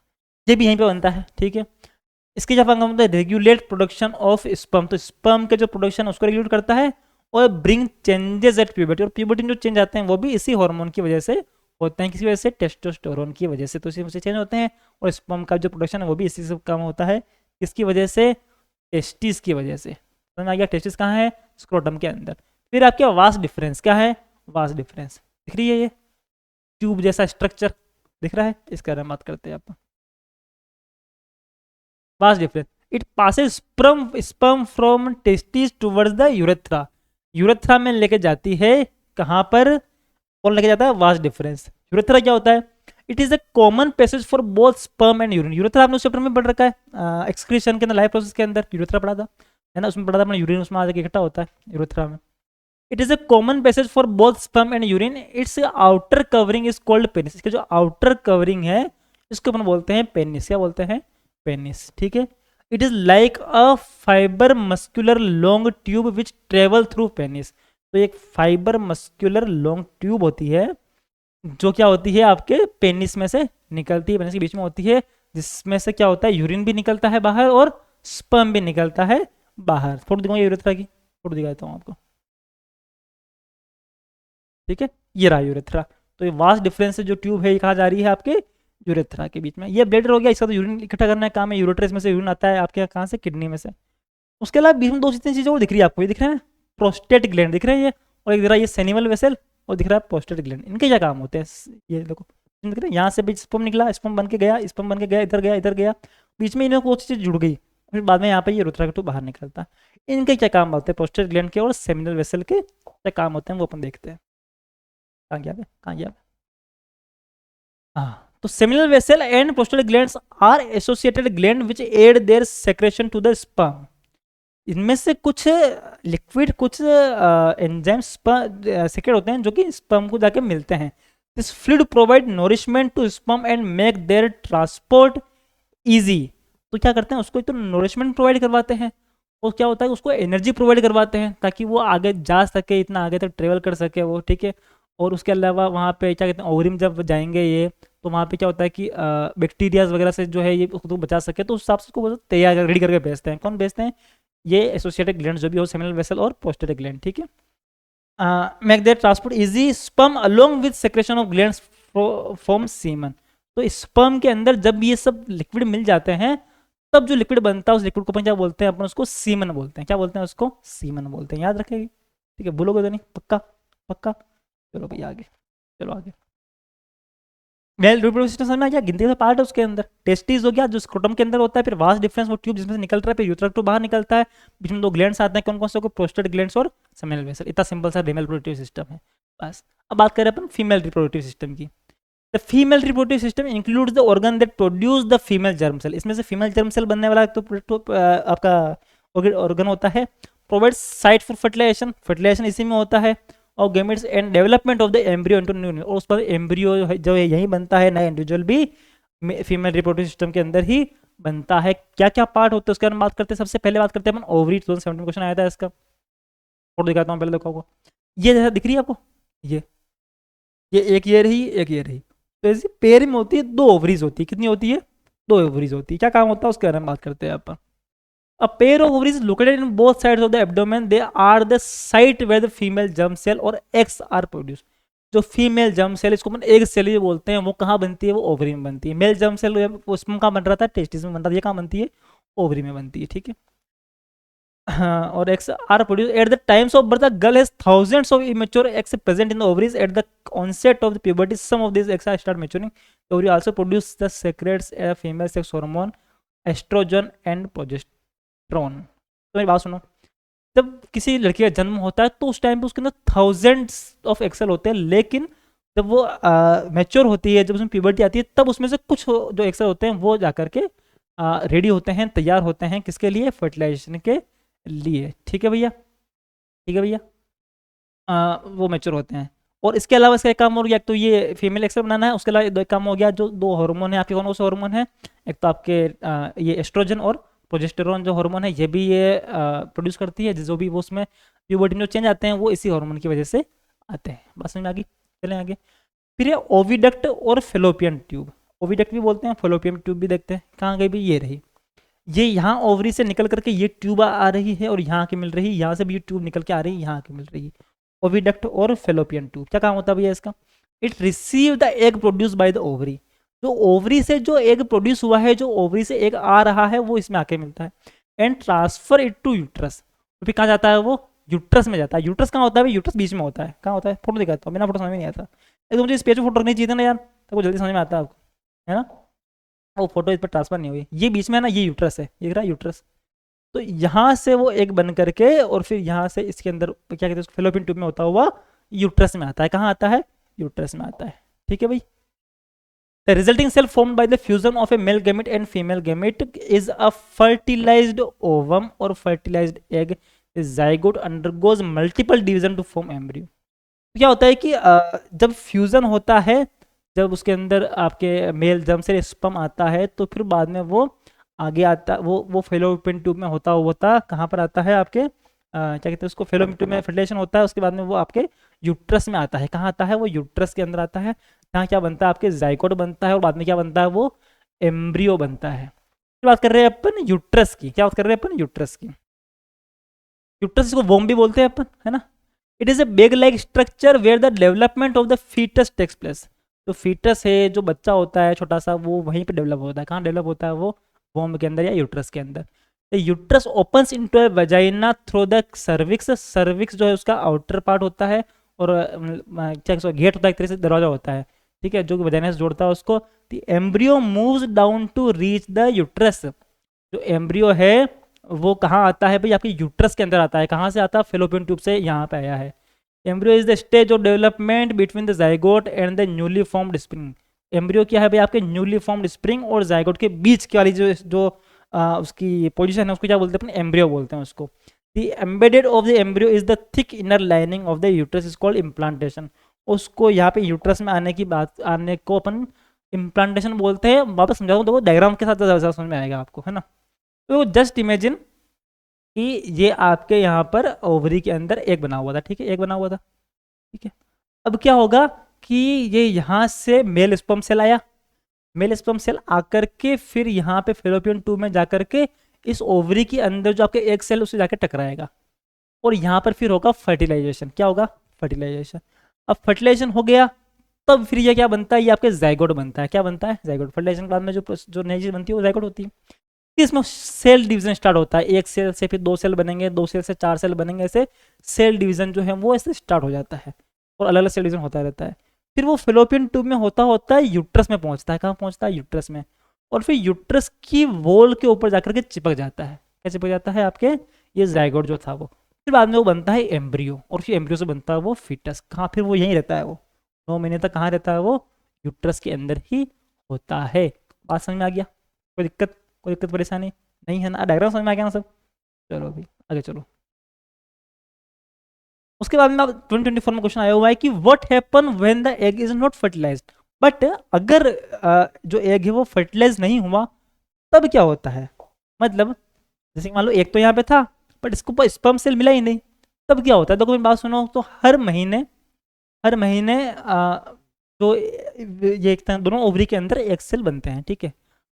ये भी यहीं पे बनता है। ठीक है, इसके जब हम होता है रेगुलेट प्रोडक्शन ऑफ स्पर्म, तो स्पर्म के जो प्रोडक्शन है उसको रेगुलेट करता है, और ब्रिंग चेंजेस एट प्यूबर्टी। और प्यूबर्टी में जो चेंज आते हैं वो भी इसी हार्मोन की वजह से होते हैं, किसी वजह से टेस्टोस्टेरोन की वजह से, तो इसी से चेंज होते हैं। और स्पर्म का जो प्रोडक्शन है वो भी इसी से कम होता है, किसकी वजह से? टेस्टिस की वजह से। समझ में आ गया? टेस्टिस कहाँ है? स्क्रोटम के अंदर। फिर आपके वास डिफरेंस क्या है? वास डिफरेंस दिख रही है, ये ट्यूब जैसा स्ट्रक्चर दिख रहा है, इसका बारे में बात करते हैं आप। Vas deferens, it passes sperm from testis towards the urethra. Urethra में लेके जाती है, कहाँ पर? कौन लेके जाता है? Vas deferens. यूरेथ्रा क्या होता है? It is a common passage for both sperm and urine. Urethra आपने उस चैप्टर में पढ़ रखा है, एक्सक्रीशन के अंदर, लाइफ प्रोसेस के अंदर यूरेथ्रा पढ़ा था, है ना, उसमें पढ़ा था अपना। यूरिन उसमें आगे इकट्ठा होता है यूरेथ्रा में। It is a common passage for both sperm and urine. It's outer covering is called penis. इसके जो आउटर कवरिंग है इसको अपन बोलते हैं पेनिस। क्या बोलते हैं? पेनिस। ठीक है, it is like a fibre muscular long tube which travel through penis. तो एक फाइबर मस्कुलर लॉन्ग ट्यूब होती है जो क्या होती है आपके पेनिस में से निकलती है, पेनिस के बीच में होती है, जिसमें से क्या होता है? यूरिन भी निकलता है बाहर और स्पर्म भी निकलता है बाहर। फोटो दिखाऊंगा यूरेथ्रा की, फोटो दिखाता हूँ आपको। ठीक है, ये रहा यूरेथ्रा। तो ये वास्ट डिफरेंस से जो ट्यूब है ये कहाँ जा रही है? आपके यूरेथ्रा के बीच में। ये ब्लेडर हो गया, इसका तो यूरिन इकट्ठा करना है काम है। यूरेट्रस में से यूरिन आता है आपके कहाँ से? किडनी में से। उसके अलावा बीच में 2 चीजें और दिख रही है आपको, ये दिख रहा है प्रोस्टेट ग्लैंड दिख रहा है ये, और एक दिख रहा है ये सेनिवल वेसल, और दिख रहा है प्रोस्टेट ग्लैंड। इनके क्या काम होते हैं? ये देखो दिख रहा है, यहाँ से भी स्पर्म निकला, स्पर्म बन के गया, स्पर्म बन के गया, इधर गया, इधर गया, बीच में इन्हें कुछ चीज जुड़ गई, फिर बाद में यहाँ पे ये यूरेथ्रा के बाहर निकलता है। इनके क्या काम होते हैं? प्रोस्टेट ग्लैंड के और सेमिनल वेसल के क्या काम होते हैं वो अपन देखते हैं। कहाँ गया? कहाँ गया? हाँ, तो seminal vessel and prostate glands are associated gland which add their secretion to the sperm. इनमें से कुछ लिक्विड, कुछ एंजाइम्स सेक्रेट होते हैं जो कि स्पर्म को जाके मिलते हैं। This fluid provide nourishment to sperm and make their transport easy तो क्या करते हैं, उसको एक तो नोरिशमेंट प्रोवाइड करवाते हैं, और क्या होता है उसको एनर्जी प्रोवाइड करवाते हैं ताकि वो आगे जा सके, इतना आगे तक ट्रेवल कर सके वो, ठीक है। और उसके अलावा वहाँ पे क्या कहते हैं, ओवरी में जब जाएंगे ये, तो वहाँ पे क्या होता है कि बैक्टीरियाज वगैरह से जो है ये उसको बचा सके, तो उस हिसाब से उसको तैयार रेडी करके भेजते हैं। कौन भेजते हैं, ये एसोसिएटेड ग्लैंड जो भी हो, सेमिनल वेसल और पोस्टेरियर ग्लैंड, ठीक है। Make their transport easy sperm along with secretion of glands from semen. तो स्पर्म के अंदर जब ये सब लिक्विड मिल जाते हैं, तब जो लिक्विड बनता है उस लिक्विड को अपन क्या बोलते हैं, अपन उसको सीमन बोलते हैं। क्या बोलते हैं उसको, सीमन बोलते हैं, याद रखेगी, ठीक है, भूलोगे तो नहीं, पक्का पक्का। चलो भाई आगे, चलो आगे। मेल रिप्रोडक्टिव सिस्टम समझ में आ गया, गिनती का पार्ट है उसके अंदर। टेस्टिस हो गया जो स्क्रोटम के अंदर होता है, फिर वास्ट डिफरेंस वो ट्यूब जिसमें से निकल रहा है, फिर यूट्रस टू बाहर निकलता है, बीच में दो ग्लैंड्स आते हैं, कौन कौन से, प्रोस्टेट ग्लैंड्स और सेमिनल वेसल। इतना सिंपल सा मेल रिप्रोडक्टिव सिस्टम है बस। अब बात करें अपन फीमेल रिप्रोडक्टिव सिस्टम की। The female reproductive system includes the organ that produce the female germ cell. इसमें से फीमेल जर्म सेल बनने वाला तो आपका ऑर्गन होता है। Provide site for fertilisation, fertilisation इसी में होता है, और gametes and development of the embryo into new, और उस पर एम्ब्रियो जो है यही बनता है, नया इंडिविजुअल भी फीमेल रिप्रोडक्टिव सिस्टम के अंदर ही बनता है। क्या क्या पार्ट होते हैं उसके बारे में बात करते हैं। सबसे पहले बात करते हैं अपन ओवरी, 2017 में क्वेश्चन आया था इसका, फोटो दिखाता हूँ पहले, देखो आपको ये जैसा दिख रही है आपको, ये एक ये रही, एक ये रही, तो ऐसे पेयर में होती है, दो ओवरीज होती है। कितनी होती है, दो ओवरीज होती है। क्या काम होता है उसके बारे में बात करते हैं अपन। A pair of ovaries located in both sides of the abdomen. They are the site where the female germ cell और eggs are produced. जो फीमेल जर्म सेल, इसको अपन एग सेल भी बोलते हैं, वो कहाँ बनती है, वो ओवरी में बनती है। मेल जर्म सेल उसमें कहाँ बन रहा था, टेस्टिस में बन रहा था, ये कहाँ बनती है, ओवरी में बनती है, ठीक है। हाँ, और eggs are produced at the times of birth. The girl has thousands of immature eggs present in the ovaries at the onset of the puberty. Some of these eggs are start maturing. The ovary also produce the secretes a female sex hormone, estrogen and progesterone. तो मेरी बात सुनो, जब किसी लड़की का जन्म होता है तो उस टाइम पे उसके अंदर थाउजेंड्स ऑफ एक्सेल होते हैं, लेकिन जब वो मैच्योर होती है, जब उसमें प्यूबर्टी आती है, तब उसमें से कुछ जो एक्सेल होते हैं वो जा करके रेडी होते हैं, तैयार होते हैं, किसके लिए, फर्टिलाइजेशन के लिए, ठीक है भैया, ठीक है भैया। वो मैच्योर होते हैं। और इसके अलावा इसका एक काम हो गया, एक तो ये फीमेल एक्सेल बनाना है, उसके अलावा दो एक काम हो गया, जो दो हार्मोन है आपके, कौन से हार्मोन है, एक तो आपके ये एस्ट्रोजन और प्रोजेस्टेरोन जो हार्मोन है, ये भी ये प्रोड्यूस करती है, जो भी वो उसमें प्यूबर्टी में जो चेंज आते हैं वो इसी हार्मोन की वजह से आते हैं। बस समझ में आ गई, चलें आगे। फिर ये ओविडक्ट और फेलोपियन ट्यूब, ओविडक्ट भी बोलते हैं, फेलोपियन ट्यूब भी देखते हैं, कहाँ गई भी, ये रही, ये यहाँ ओवरी से निकल करके ये ट्यूब आ रही है, और यहाँ की मिल रही है, यहाँ से भी ये ट्यूब निकल के आ रही है, यहाँ की मिल रही है, ओविडक्ट और फेलोपियन ट्यूब। क्या काम होता है भैया इसका, it receive the egg produce by the ovary. जो ओवरी से जो एग प्रोड्यूस हुआ है, जो ओवरी से एग आ रहा है, वो इसमें आके मिलता है, and transfer it to uterus. तो फिर कहाँ जाता है वो, यूट्रस में जाता है। यूट्रस कहाँ होता है भाई, यूट्रस बीच में होता है, कहाँ होता है, फोटो दिखाता हूँ, बिना फोटो समझ में नहीं आता, एकदम मुझे इस पेज में फोटो रखनी चाहिए ना यार, तो जल्दी समझ में आता है आपको, है ना। वो फोटो इस पर ट्रांसफर नहीं हुई, ये बीच में है ना, ये यूट्रस है, ये दिख रहा है यूट्रस। तो यहाँ से वो एक बन करके, और फिर यहाँ से इसके अंदर क्या कहते हैं, फेलोपियन ट्यूब में होता हुआ यूट्रस में आता है। कहाँ आता है, यूट्रस में आता है, ठीक है भाई। The resulting cell formed by the fusion of a male gamete and female gamete is a fertilized ovum or fertilized egg. The zygote undergoes multiple division to form embryo. क्या होता है कि जब फ्यूजन होता है, जब उसके अंदर आपके मेल जर्म से स्पर्म आता है, तो फिर बाद में वो आगे आता, वो फेलोपियन ट्यूब में होता कहाँ पर आता है आपके, क्या कहते हैं उसको, फेलोपियन ट्यूब में फर्टिलाइजेशन होता है, उसके बाद में वो आपके यूट्रस में आता है। कहाँ आता है, वो यूट्रस के अंदर आता है, जहाँ क्या बनता है, आपके जाइकोट बनता है, और बाद में क्या बनता है, वो एम्ब्रियो बनता है। फिर बात कर रहे हैं अपन यूट्रस की, क्या बात कर रहे हैं अपन, यूट्रस की। यूट्रस इसको वोम भी बोलते हैं अपन, है ना। It is a bag like structure where the development of the foetus takes place. जो फीटस है, जो बच्चा होता है छोटा सा, वो वहीं पे डेवलप होता है। कहाँ डेवलप होता है, वो वोम के अंदर या यूट्रस के अंदर। The uterus opens into A vagina through the cervix. Cervix जो है उसका आउटर पार्ट होता है, और क्या गेट होता है, एक तरह से दरवाजा होता है, ठीक है, जो कि वजाइना से जोड़ता है उसको। The embryo moves down to reach the uterus. जो एम्ब्रियो है वो कहाँ आता है भाई, आपके यूट्रस के अंदर आता है। कहाँ से आता है, फेलोपियन ट्यूब से यहाँ पे आया है। Embryo is the stage of development between the zygote and the newly formed spring. Embryo क्या है भाई, आपके न्यूली फॉर्म्ड स्प्रिंग और जाइगोट के बीच की वाली जो उसकी पोजीशन है, उसको क्या बोलते हैं अपने, एम्ब्रियो बोलते हैं उसको। The embedded of the embryo is the thick inner lining of the uterus is called implantation. उसको यहाँ पे यूट्रस में आने की बात, आने को अपन इम्प्लांटेशन बोलते हैं। वापस समझाऊँ तो वो डायग्राम के साथ ज़्यादा समझ में आएगा आपको, है ना। तो जस्ट इमेजिन कि ये आपके यहाँ पर ओवरी के अंदर एक बना हुआ था, ठीक है, एक बना हुआ था, ठीक है। अब क्या होगा कि ये यहाँ से मेल स्पर्म सेल आया, मेल स्पर्म सेल आकर के फिर यहाँ पे फेलोपियन ट्यूब में जाकर के इस ओवरी के अंदर जो आपके एक सेल उससे जाकर टकराएगा और यहाँ पर फिर होगा फर्टिलाइजेशन। क्या होगा? फर्टिलाइजेशन। अब फर्टिलाइजेशन हो गया तब फिर ये क्या बनता है? ये आपके जाइगोट बनता है। क्या बनता है? जाइगोट। फर्टिलाइजेशन के बाद में जो नई चीज बनती है वो जाइगोट होती है। फिर इसमें सेल डिवीजन स्टार्ट होता है, एक सेल से फिर 2 सेल बनेंगे, 2 सेल से 4 सेल बनेंगे, ऐसे सेल डिवीजन जो है वो ऐसे स्टार्ट हो जाता है और अलग अलग सेल डिवीजन होता रहता है। फिर वो फेलोपियन ट्यूब में होता होता है यूट्रस में पहुंचता है। कहाँ पहुंचता है? यूट्रस में। और फिर यूट्रस की वॉल के ऊपर जाकर के चिपक जाता है। क्या चिपक जाता है? आपके ये जाइगोट जो था वो। फिर बाद में वो बनता है एम्ब्रियो और फिर एम्ब्रियो से बनता है वो फीटस। कहाँ? फिर वो यहीं रहता है, वो 9 महीने तक कहाँ रहता है? वो यूट्रस के अंदर ही होता है। बात समझ में आ गया? कोई दिक्कत, कोई दिक्कत परेशानी नहीं है ना? डायग्राम समझ में आ गया ना सब? चलो अभी आगे चलो। उसके बाद में 2024 में क्वेश्चन आया हुआ है कि what happen when the egg is not fertilised. But अगर जो एग है वो फर्टिलाइज नहीं हुआ तब क्या होता है? मतलब जैसे मान लो एक तो यहाँ पे था बट इसको स्पर्म सेल मिला ही नहीं, तब क्या होता है? देखो मेरी बात सुनो। तो हर महीने जो ये एक दोनों ओवरी के अंदर एक सेल बनते हैं, ठीक है।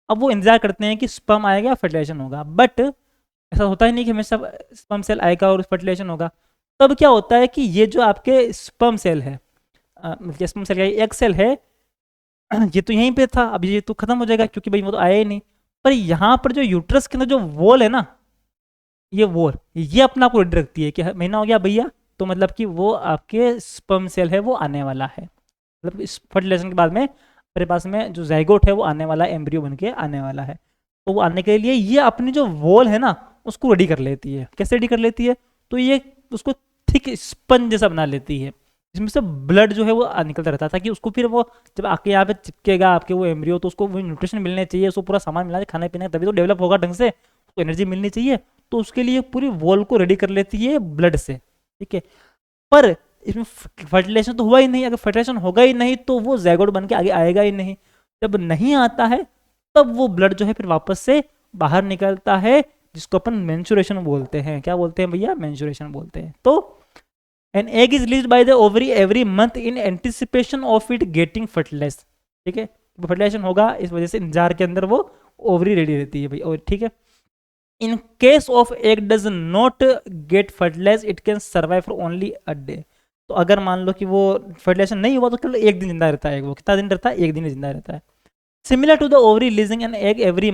अब वो इंतजार करते हैं कि स्पर्म आएगा, फर्टिलाइजेशन होगा, बट ऐसा होता ही नहीं कि हमेशा स्पर्म सेल आएगा और फर्टिलाइजेशन होगा। तब क्या होता है कि ये जो आपके स्पर्म सेल है, मतलब स्पर्म सेल का एक सेल है, ये तो यहीं पे था, अब ये तो खत्म हो जाएगा क्योंकि भाई वो तो आया ही नहीं। पर यहाँ पर जो यूट्रस के अंदर जो वॉल है ना, ये वॉल ये अपना आपको रेडी रखती है कि महीना हो गया भैया, तो मतलब कि वो आपके स्पर्म सेल है वो आने वाला है। मतलब इस फर्टिलाइजेशन के बाद में मेरे पास में जो जाइगोट है वो आने वाला है, एम्ब्रियो बन के आने वाला है। तो वो आने के लिए ये अपनी जो वॉल है ना उसको रेडी कर लेती है। कैसे रेडी कर लेती है? तो ये उसको थिक स्पंज जैसा बना लेती है, जिसमें से ब्लड जो है वो निकलता रहता है, ताकि उसको फिर वो जब आके यहाँ पे चिपकेगा आपके वो एम्ब्रियो, तो उसको वो न्यूट्रिशन मिलने चाहिए, उसको पूरा सामान मिलना चाहिए खाने पीने, तभी तो डेवलप होगा ढंग से, उसको एनर्जी मिलनी चाहिए। तो उसके लिए पूरी वॉल को रेडी कर लेती है ब्लड से, ठीक है। पर इसमें फर्टिलाइजेशन तो हुआ ही नहीं। अगर फर्टिलाइजेशन होगा ही नहीं तो वो ज़ायगोट बन के आगे आएगा ही नहीं। जब नहीं आता है तब वो ब्लड जो है फिर वापस से बाहर निकलता है, जिसको अपन मेंस्ट्रुएशन बोलते हैं। क्या बोलते हैं भैया? मेंस्ट्रुएशन बोलते हैं। तो an egg is released by the ovary every month in anticipation of it getting fertilised, ठीक है। फर्टिलाइजेशन होगा इस वजह से इंतजार के अंदर वो ओवरी रेडी रहती है भाई, और ठीक है। In case of egg does not get fertilise it can survive for only a day. तो अगर मान लो कि वो फर्टिलाइजेशन नहीं हुआ तो केवल एक दिन जिंदा रहता है। वो कितना दिन रहता है? एक दिन जिंदा रहता है। Similar to the ovary releasing an egg every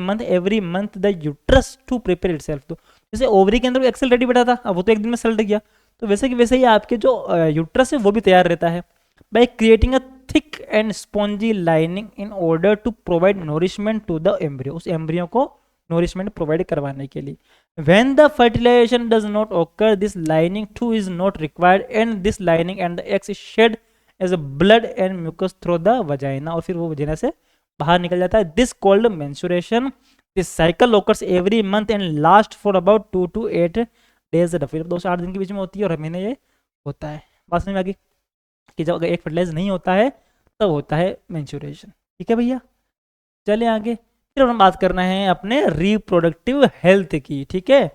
month the uterus to prepare itself. तो जैसे ओवरी के अंदर एक सेल रेडी बैठा था, अब वो तो एक दिन में सेल रह गया, तो वैसे कि वैसे ही आपके जो यूट्रस है वो भी तैयार रहता है by creating a thick and spongy lining in order to provide nourishment to the embryo. उस एम्ब्रियो को नोरिशमेंट प्रोवाइड करवाने के लिए। When the fertilization does not occur, this lining too is not required and this lining and the egg is shed as a blood and mucus through the vagina, और फिर वो vagina से बाहर निकल जाता है। This called menstruation. This cycle occurs every month and lasts for about 2 to 8 days। फिर 2 से 8 दिन के बीच में होती है और महीने ये होता है। बात समझ में आ गई कि जब अगर एक फर्टिलाइज नहीं होता है तब होता है मेंस्ट्रुएशन, ठीक है भैया। चले आगे। फिर हम बात करना है अपने रिप्रोडक्टिव हेल्थ की, ठीक है।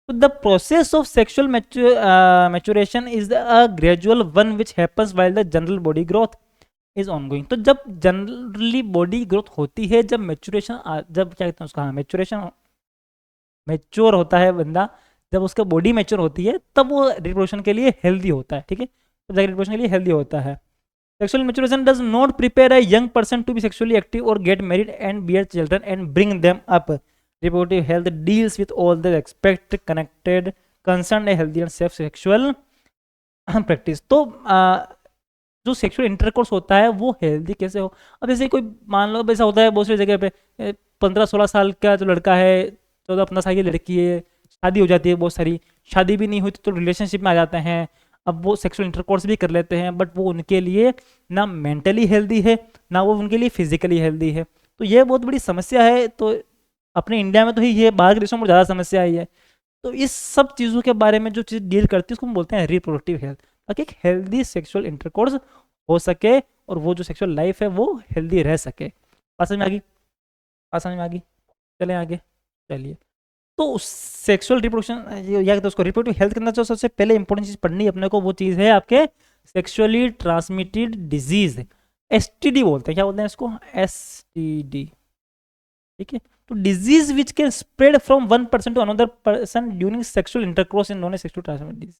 तो the process of sexual maturation is a gradual one which happens while the general body growth is ongoing. तो जब जनरली बॉडी ग्रोथ होती है, जब मैच्योरेशन, जब क्या कहते हैं उसका, मैच्योरेशन, मैच्योर होता है बंदा, जब उसका बॉडी मैच्योर होती है तब वो रिप्रोडक्शन के लिए हेल्दी होता है, ठीक है। तब रिप्रोडक्शन के लिए हेल्दी होता है। Sexual maturation does not prepare a young person to be sexually active or get married and bear children and bring them up. Reproductive health deals with all the aspects connected, concerned a healthy and safe sexual practice. तो जो sexual intercourse होता है वो healthy कैसे हो? अब जैसे कोई मान लो ऐसा होता है बहुत सी जगह पे 15-16 साल का जो लड़का है, 14-15 साल की लड़की है, शादी हो जाती है, बहुत सारी शादी भी नहीं हुई तो रिलेशनशिप में आ जाते हैं। अब वो सेक्सुअल इंटरकोर्स भी कर लेते हैं, बट वो उनके लिए ना मेंटली हेल्दी है ना वो उनके लिए फिजिकली हेल्दी है। तो ये बहुत बड़ी समस्या है। तो अपने इंडिया में तो ही ये बाहर के देशों में ज़्यादा समस्या आई है। तो इस सब चीज़ों के बारे में जो चीज़ डील करती है उसको हम बोलते हैं रिप्रोडक्टिव हेल्थ, ताकि एक हेल्दी सेक्सुअल इंटरकोर्स हो सके और वो जो सेक्सुअल लाइफ है वो हेल्दी रह सके। बात समझ में आ गई? बात समझ में आ गई? चलें आगे। चलिए, तो सेक्सुअल रिप्रोडक्शन या तो उसको रिप्रोडक्टिव हेल्थ के अंदर जो सबसे पहले इंपॉर्टेंट चीज पढ़नी है अपने को, वो चीज है आपके सेक्सुअली ट्रांसमिटेड डिजीज, एसटीडी बोलते हैं। क्या बोलते हैं इसको? एसटीडी। ठीक है, तो disease which can spread from one person to another person during sexual intercourse in non sexual transmitted disease.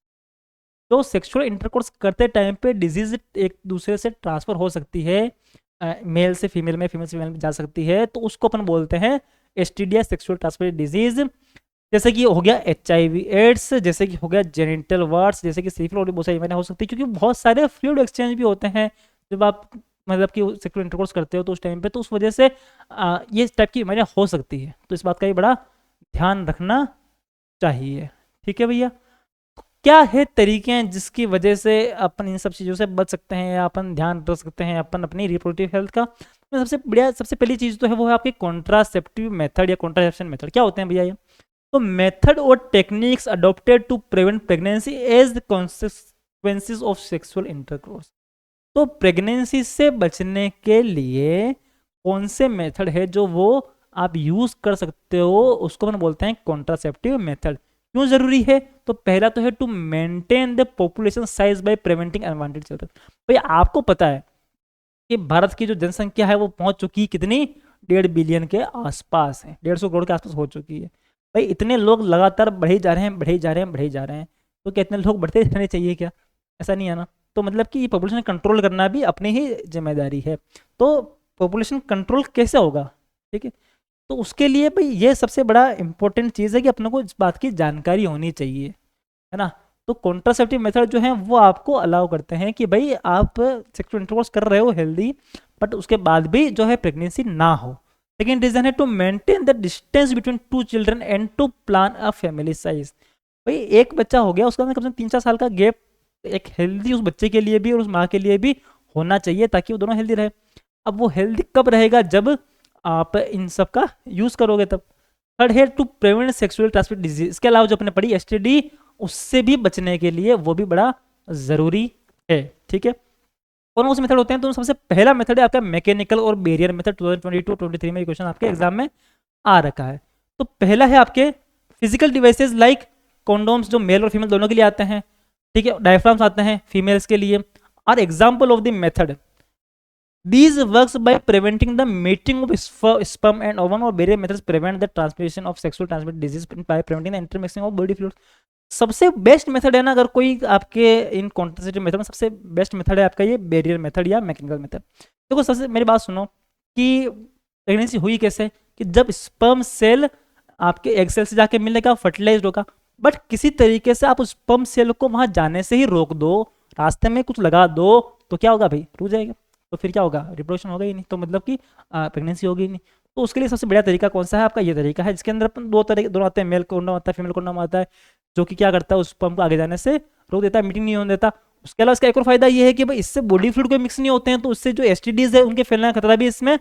तो सेक्सुअल इंटरकोर्स करते टाइम पे डिजीज एक दूसरे से ट्रांसफर हो सकती है, मेल से फीमेल में, फीमेल से फीमेल में जा सकती है, तो उसको अपन बोलते हैं एसटीडी, सेक्सुअल ट्रांसमिटेड डिजीज। जैसे कि हो गया एचआईवी एड्स, जैसे कि हो गया जेनिटल वार्ड्स, जैसे कि सिफिलिस, और बहुत सारी बीमारियां हो सकती है, क्योंकि बहुत सारे फ्लूइड एक्सचेंज भी होते हैं जब आप मतलब कि सेक्सुअल इंटरकोर्स करते हो तो उस टाइम पे, तो उस वजह से ये टाइप की बीमारियां हो सकती है। तो इस बात का भी बड़ा ध्यान रखना चाहिए। ठीक है भैया, क्या है तरीके हैं जिसकी वजह से अपन इन सब चीज़ों से बच सकते हैं या अपन ध्यान रख सकते हैं अपन अपनी रिप्रोडक्टिव हेल्थ का? तो सबसे बढ़िया, सबसे पहली चीज़ तो है वो है आपकी कॉन्ट्रासेप्टिव मेथड या कॉन्ट्रासेप्शन मेथड। क्या होते हैं भैया ये? तो मेथड और techniques adopted to prevent pregnancy as consequences of sexual intercourse. तो प्रेगनेंसी से बचने के लिए कौन से मेथड है जो वो आप यूज कर सकते हो, उसको अपन बोलते हैं कॉन्ट्रासेप्टिव मेथड। क्यों जरूरी है? तो पहला तो है to maintain the population size by preventing unwanted children. भाई आपको पता है कि भारत की जो जनसंख्या है वो पहुंच चुकी कितनी? 1.5 बिलियन के आसपास है, 150 करोड़ के आसपास हो चुकी है। भाई इतने लोग लगातार बढ़े जा रहे हैं, बढ़े जा रहे हैं, बढ़े जा रहे हैं, तो क्या इतने लोग बढ़ते रहने चाहिए क्या? ऐसा नहीं है ना। तो मतलब कि ये पॉपुलेशन कंट्रोल करना भी अपनी ही जिम्मेदारी है। तो पॉपुलेशन कंट्रोल कैसे होगा? ठीक है, तो उसके लिए भाई ये सबसे बड़ा इंपॉर्टेंट चीज़ है कि अपने को इस बात की जानकारी होनी चाहिए, है ना। तो कॉन्ट्रासेप्टिव मेथड जो है वो आपको अलाउ करते हैं कि भाई आप सेक्सुअल इंटरकोर्स कर रहे हो हेल्दी, बट उसके बाद भी जो है प्रेगनेंसी ना हो। सेकेंड रीजन है to maintain the distance between two children and to plan a family size. भाई एक बच्चा हो गया, उसका कम से कम 3-4 साल का गैप एक हेल्दी उस बच्चे के लिए भी और उस माँ के लिए भी होना चाहिए, ताकि वो दोनों हेल्दी रहे। अब वो हेल्दी कब रहेगा? जब आप इन सब का यूज करोगे तब। थर्ड है to prevent sexual transmitted disease. इसके अलावा जो अपने पढ़ी एसटीडी, उससे भी बचने के लिए वो भी बड़ा जरूरी है। ठीक है, कौन से मेथड होते हैं? तो सबसे पहला मेथड है आपका मैकेनिकल और बैरियर मेथड। 2022-23 में क्वेश्चन आपके एग्जाम में आ रखा है। तो पहला है आपके फिजिकल डिवाइसेस लाइक कॉन्डोम्स, जो मेल और फीमेल दोनों के लिए आते हैं। ठीक है, डायफ्राम्स आते हैं फीमेल्स के लिए। Are example of the method. These works by preventing the mating of sperm and ovum, or barrier methods prevent the transmission of sexual transmitted disease by preventing the intermixing of body fluids. सबसे best method है ना, अगर कोई आपके इन contraceptive method में सबसे best method है आपका ये बैरियर मेथड या मैकेनिकल मेथड। देखो सबसे मेरी बात सुनो कि प्रेगनेंसी हुई कैसे? कि जब स्पर्म सेल आपके एग सेल से जाके मिलेगा, फर्टिलाइज होगा, बट किसी तरीके से आप उस स्पर्म सेल को वहां जाने से ही रोक दो, रास्ते में कुछ लगा दो, तो क्या होगा भाई? रुक जाएगा। तो फिर क्या होगा? रिप्रोडक्शन होगा ही नहीं, तो मतलब कि प्रेगनेंसी होगी ही नहीं। तो उसके लिए सबसे बढ़िया तरीका कौन सा है आपका? ये तरीका है, जिसके अंदर अपन दो तरह दोनों आते हैं, मेल कोंडोम आता है, फीमेल कोंडोम आता है, जो कि क्या करता है? उस स्पर्म को आगे जाने से रोक देता है, मीटिंग नहीं होने देता। उसके अलावा इसका एक और फायदा ये है कि भाई इससे बॉडी फ्लूइड कोई मिक्स नहीं होते हैं, तो उससे जो एसटीडीज है उनके फैलने का खतरा भी इसमें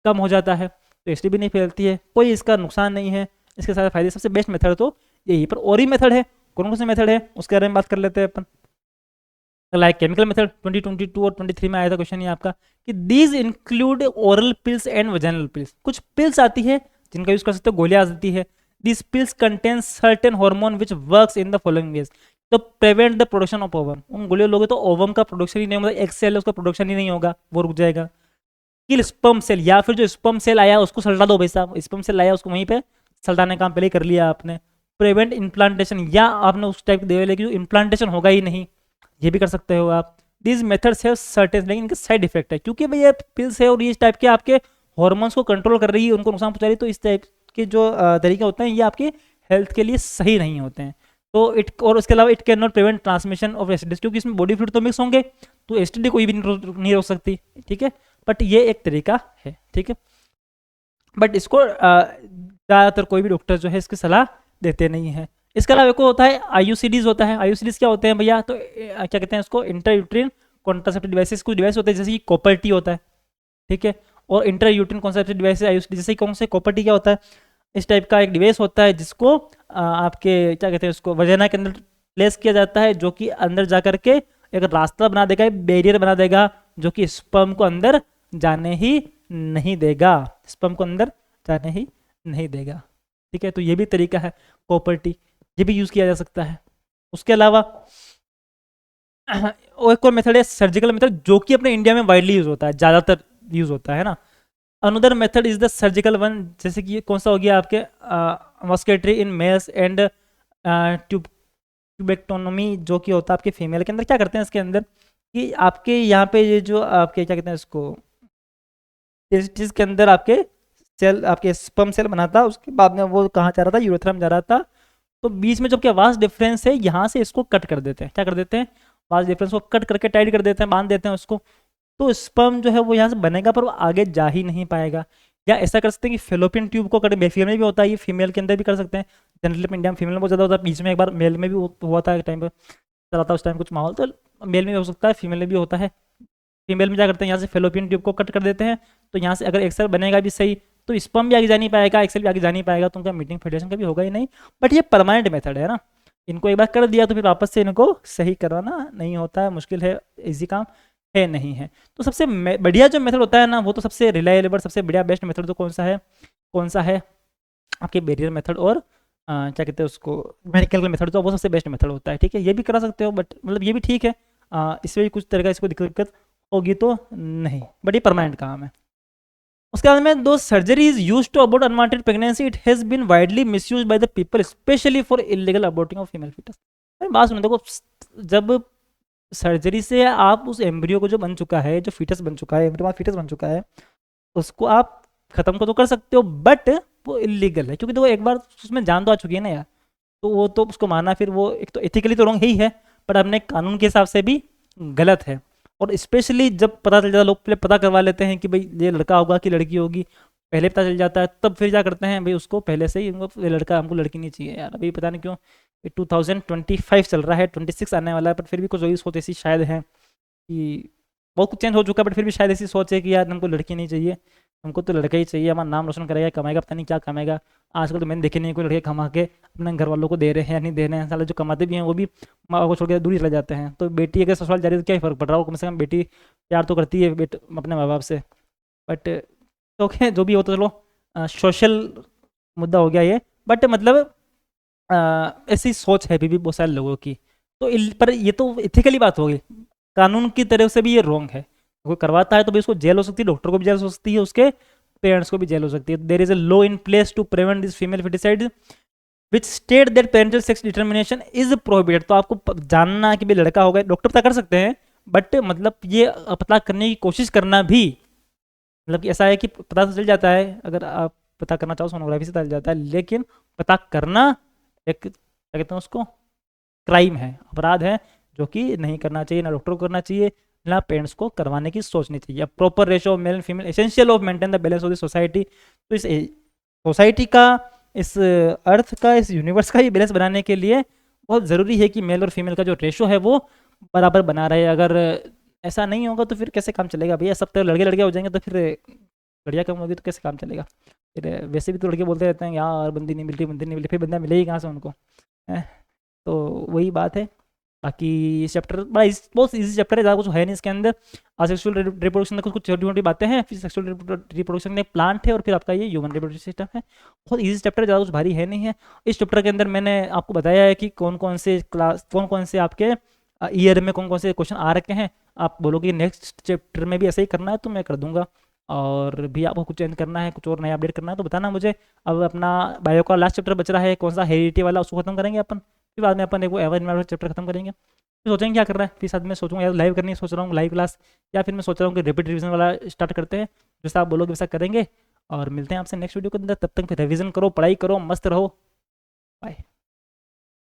कम हो जाता है। तो एसटीडी भी नहीं फैलती है, कोई इसका नुकसान नहीं है, इसके सारे फायदे। सबसे बेस्ट मेथड तो यही। पर और ही मेथड है, कौन से मेथड है उसके बारे में बात कर लेते हैं अपन। लाइक केमिकल मेथड 2022 और 23 में आया था क्वेश्चन ये आपका, कि these include oral pills and vaginal pills. कुछ पिल्स आती है जिनका यूज कर सकते हो, गोलियां आती है। This pills contain certain hormone which works in the following ways to prevent the production of ovum. उन गोलियां लोगे तो ओवम का प्रोडक्शन ही नहीं होगा, एग सेल उसका प्रोडक्शन ही नहीं होगा, वो रुक जाएगा। किल स्पर्म सेल, या फिर जो स्पर्म सेल आया उसको सल्टा दो भाई साहब, स्पर्म सेल आया उसको वहीं पे सल्टाने का काम पहले कर लिया आपने। प्रिवेंट इम्प्लांटेशन, या आपने उस टाइप दे लेकिन जो इम्प्लांटेशन होगा ही नहीं, ये भी कर सकते हो आप। दीज मेथड्स हैव सर्टेन, लेकिन इनके साइड इफेक्ट है, क्योंकि भाई ये पिल्स है और ये इस टाइप के आपके हॉर्मोन्स को कंट्रोल कर रही है, उनको नुकसान पहुंचा रही है, तो इस टाइप के जो तरीके होते हैं ये आपके हेल्थ के लिए सही नहीं होते हैं। तो और उसके अलावा it can not prevent transmission of STDs, क्योंकि इसमें बॉडी फ्लूइड तो मिक्स होंगे, तो एसटीडी कोई भी नहीं रोक सकती। ठीक है, बट ये एक तरीका है। ठीक है, बट इसको ज़्यादातर कोई भी डॉक्टर जो है इसकी सलाह देते नहीं है। इसके अलावा एक होता है आईयूसीडीज होता है। आईयूसीडीज क्या होते हैं भैया? तो क्या कहते हैं इसको? Inter uterine contraceptive devices. कुछ डिवाइस होते हैं जैसे कि कॉपर टी होता है, ठीक है, और inter uterine contraceptive device IUCD. जैसे कौन से कॉपर टी क्या होता है? इस टाइप का एक डिवाइस होता है जिसको आपके क्या कहते हैं उसको वजाइना के अंदर प्लेस किया जाता है, जो कि अंदर जा करके एक रास्ता बना देगा, बैरियर बना देगा जो कि स्पर्म को अंदर जाने ही नहीं देगा, स्पर्म को अंदर जाने ही नहीं देगा। ठीक है, तो ये भी तरीका है प्रॉपर्टी, ये भी यूज़ किया जा सकता है। उसके अलावा और एक और मेथड है सर्जिकल मेथड, जो कि अपने इंडिया में वाइडली यूज होता है, ज़्यादातर यूज होता है ना। Another method is the surgical one, जैसे कि ये कौन सा हो गया आपके मस्केटरी इन मेल्स एंड ट्यूबेक्टोनोमी, जो कि होता है आपके फीमेल के अंदर। क्या करते हैं इसके अंदर कि आपके यहाँ पे ये जो आपके क्या कहते हैं इसको, टेस्टिस के अंदर आपके सेल, आपके स्पर्म सेल बना था, उसके बाद में वो कहाँ जा रहा था, यूरेथ्रम जा रहा था। तो बीच में जब क्या वास्ट डिफरेंस है, यहाँ से इसको कट कर देते हैं। क्या कर देते हैं, वास्ट डिफरेंस को कट करके टाइट कर देते हैं, बांध देते हैं उसको। तो स्पर्म जो है वो यहाँ से बनेगा पर वो आगे जा ही नहीं पाएगा। या ऐसा कर सकते हैं कि फेलोपियन ट्यूब को कट, फीमेल में भी होता है ये, फीमेल के अंदर भी कर सकते हैं। जनरली इंडिया में फीमेल में बहुत ज़्यादा होता है, बीच में एक बार मेल में भी हुआ था, एक टाइम पर चला था उस टाइम कुछ माहौल, तो मेल में भी हो सकता है, फीमेल में भी होता है। फीमेल में क्या करते हैं, यहाँ से फेलोपियन ट्यूब को कट कर देते हैं, तो यहाँ से अगर एक्सेल बनेगा भी सही, तो स्पर्म भी आगे जा नहीं पाएगा, एक्सेल भी आगे जा नहीं पाएगा, तो उनका मीटिंग फेडरेशन का भी होगा ही नहीं। बट ये परमानेंट मेथड है ना, इनको एक बार कर दिया तो फिर वापस से इनको सही करवाना नहीं होता है, मुश्किल है, इजी काम है नहीं है। तो सबसे बढ़िया जो मेथड होता है ना, वो तो सबसे रिलायबल, सबसे बढ़िया बेस्ट मेथड तो कौन सा है आपके बैरियर मेथड और क्या कहते हैं उसको, मैकेनिकल मेथड, तो वो सबसे बेस्ट मेथड होता है। ठीक है, ये भी करा सकते हो, बट मतलब ये भी ठीक है, इसमें भी कुछ तरह का इसको दिक्कत होगी तो नहीं, बट ये परमानेंट काम है। उसके बाद में दो surgeries used to abort unwanted pregnancy, it has been widely misused by the people specially for illegal aborting of female foetus. बात सुनो, देखो जब सर्जरी से आप उस एम्ब्रियो को जो बन चुका है, जो फीटस बन चुका है, एम्ब्रियो फीटस बन चुका है, उसको आप खत्म को तो कर सकते हो, बट वो इलीगल है, क्योंकि देखो एक बार उसमें जान तो आ चुकी है ना यार, तो वो तो उसको मारना फिर वो एक तो एथिकली तो रॉन्ग ही है, पर अपने कानून के हिसाब से भी गलत है। और स्पेशली जब पता चल जाता है, लोग पहले पता करवा लेते हैं कि भाई ये लड़का होगा कि लड़की होगी, पहले पता चल जाता है, तब फिर क्या करते हैं भाई उसको पहले से ही, ये लड़का, हमको लड़की नहीं चाहिए यार। अभी पता नहीं क्यों 2025 चल रहा है, 26 आने वाला है, पर फिर भी कुछ वही सोच ऐसी शायद है कि बहुत कुछ चेंज हो चुका है, बट फिर भी शायद ऐसी सोच है कि यार हमको लड़की नहीं चाहिए, हमको तो लड़का ही चाहिए, हमारा नाम रोशन करेगा, कमाएगा, पता नहीं क्या कमाएगा। आजकल तो मैंने देखे नहीं कोई लड़के कमा के अपने घर वालों को दे रहे हैं या नहीं दे रहे हैं, साले जो कमाते भी हैं वो भी माँ बाप को छोड़ के दूर ही चले जाते हैं। तो बेटी अगर ससुराल जा रही है तो क्या फर्क पड़ रहा हो, कम से कम बेटी प्यार तो करती है अपने माँ बाप से। बट तो क्या जो भी हो, तो चलो सोशल मुद्दा हो गया ये, बट मतलब ऐसी सोच है अभी भी बहुत सारे लोगों की। तो पर ये तो इथिकली बात होगी, कानून की तरफ से भी ये रॉन्ग है। कोई करवाता है तो भी उसको जेल हो सकती है, डॉक्टर को भी जेल हो सकती है, उसके पेरेंट्स को भी जेल हो सकती है। There is a law in place to prevent this female foeticide which state that parental sex determination is prohibited. तो आपको जानना कि भाई लड़का होगा, डॉक्टर पता कर सकते हैं, बट मतलब ये पता करने की कोशिश करना भी, मतलब कि ऐसा है कि पता तो चल जाता है, अगर आप पता करना चाहो सोनोग्राफी से चल जाता है, लेकिन पता करना एक क्या कहते हैं उसको, क्राइम है, अपराध है, जो कि नहीं करना चाहिए, ना डॉक्टर को करना चाहिए, ना पेरेंट्स को करवाने की सोचनी चाहिए। Proper ratio of male and female essential of maintain the balance of the society. तो इस सोसाइटी का, इस अर्थ का, इस यूनिवर्स का ये बैलेंस बनाने के लिए बहुत ज़रूरी है कि मेल और फीमेल का जो रेशो है वो बराबर बना रहे। अगर ऐसा नहीं होगा तो फिर कैसे काम चलेगा भैया, सब तो लड़के लड़के हो जाएंगे, तो फिर लड़कियाँ कम होगी तो कैसे काम चलेगा। फिर वैसे भी तो लड़के बोलते रहते हैं यार बंदी नहीं मिलती, बंदी नहीं मिलती, फिर बंदा मिलेगी कहाँ से उनको, है? तो वही बात है। बाकी इस चैप्टर बड़ा बहुत इजी चैप्टर है, ज़्यादा कुछ है नहीं इसके अंदर। सेक्सुअल रिप्रोडक्शन में कुछ छोटी मोटी बातें हैं, फिर सेक्सुअल रिप्रोडक्शन में प्लांट है, और फिर आपका ये ह्यूमन रिप्रोडक्टिव सिस्टम है। बहुत इजी चैप्टर है, ज़्यादा कुछ भारी है नहीं है। इस चैप्टर के अंदर मैंने आपको बताया है कि कौन कौन से आपके ईयर में कौन कौन से क्वेश्चन आ रखे हैं। आप बोलोगे नेक्स्ट चैप्टर में भी ऐसा ही करना है तो मैं कर दूंगा, और भी आपको कुछ चेंज करना है, कुछ और नया अपडेट करना है तो बताना मुझे। अब अपना बायो का लास्ट चैप्टर बच रहा है, कौन सा हेरिडिटी वाला, उसको खत्म करेंगे अपन, फिर बाद में अपन एक एवरेज चैप्टर खत्म करेंगे। फिर सोचेंगे क्या कर रहा है, फिर साथ में सोचूंगा यार लाइव करनी सोच रहा हूँ, लाइव क्लास, या फिर मैं सोच रहा हूँ कि रिपीट रिवीजन वाला स्टार्ट करते हैं, जैसा आप बोलोगे वैसा करेंगे। और मिलते हैं आपसे नेक्स्ट वीडियो के अंदर, तब तक फिर रिवीजन करो, पढ़ाई करो, मस्त रहो, बाय।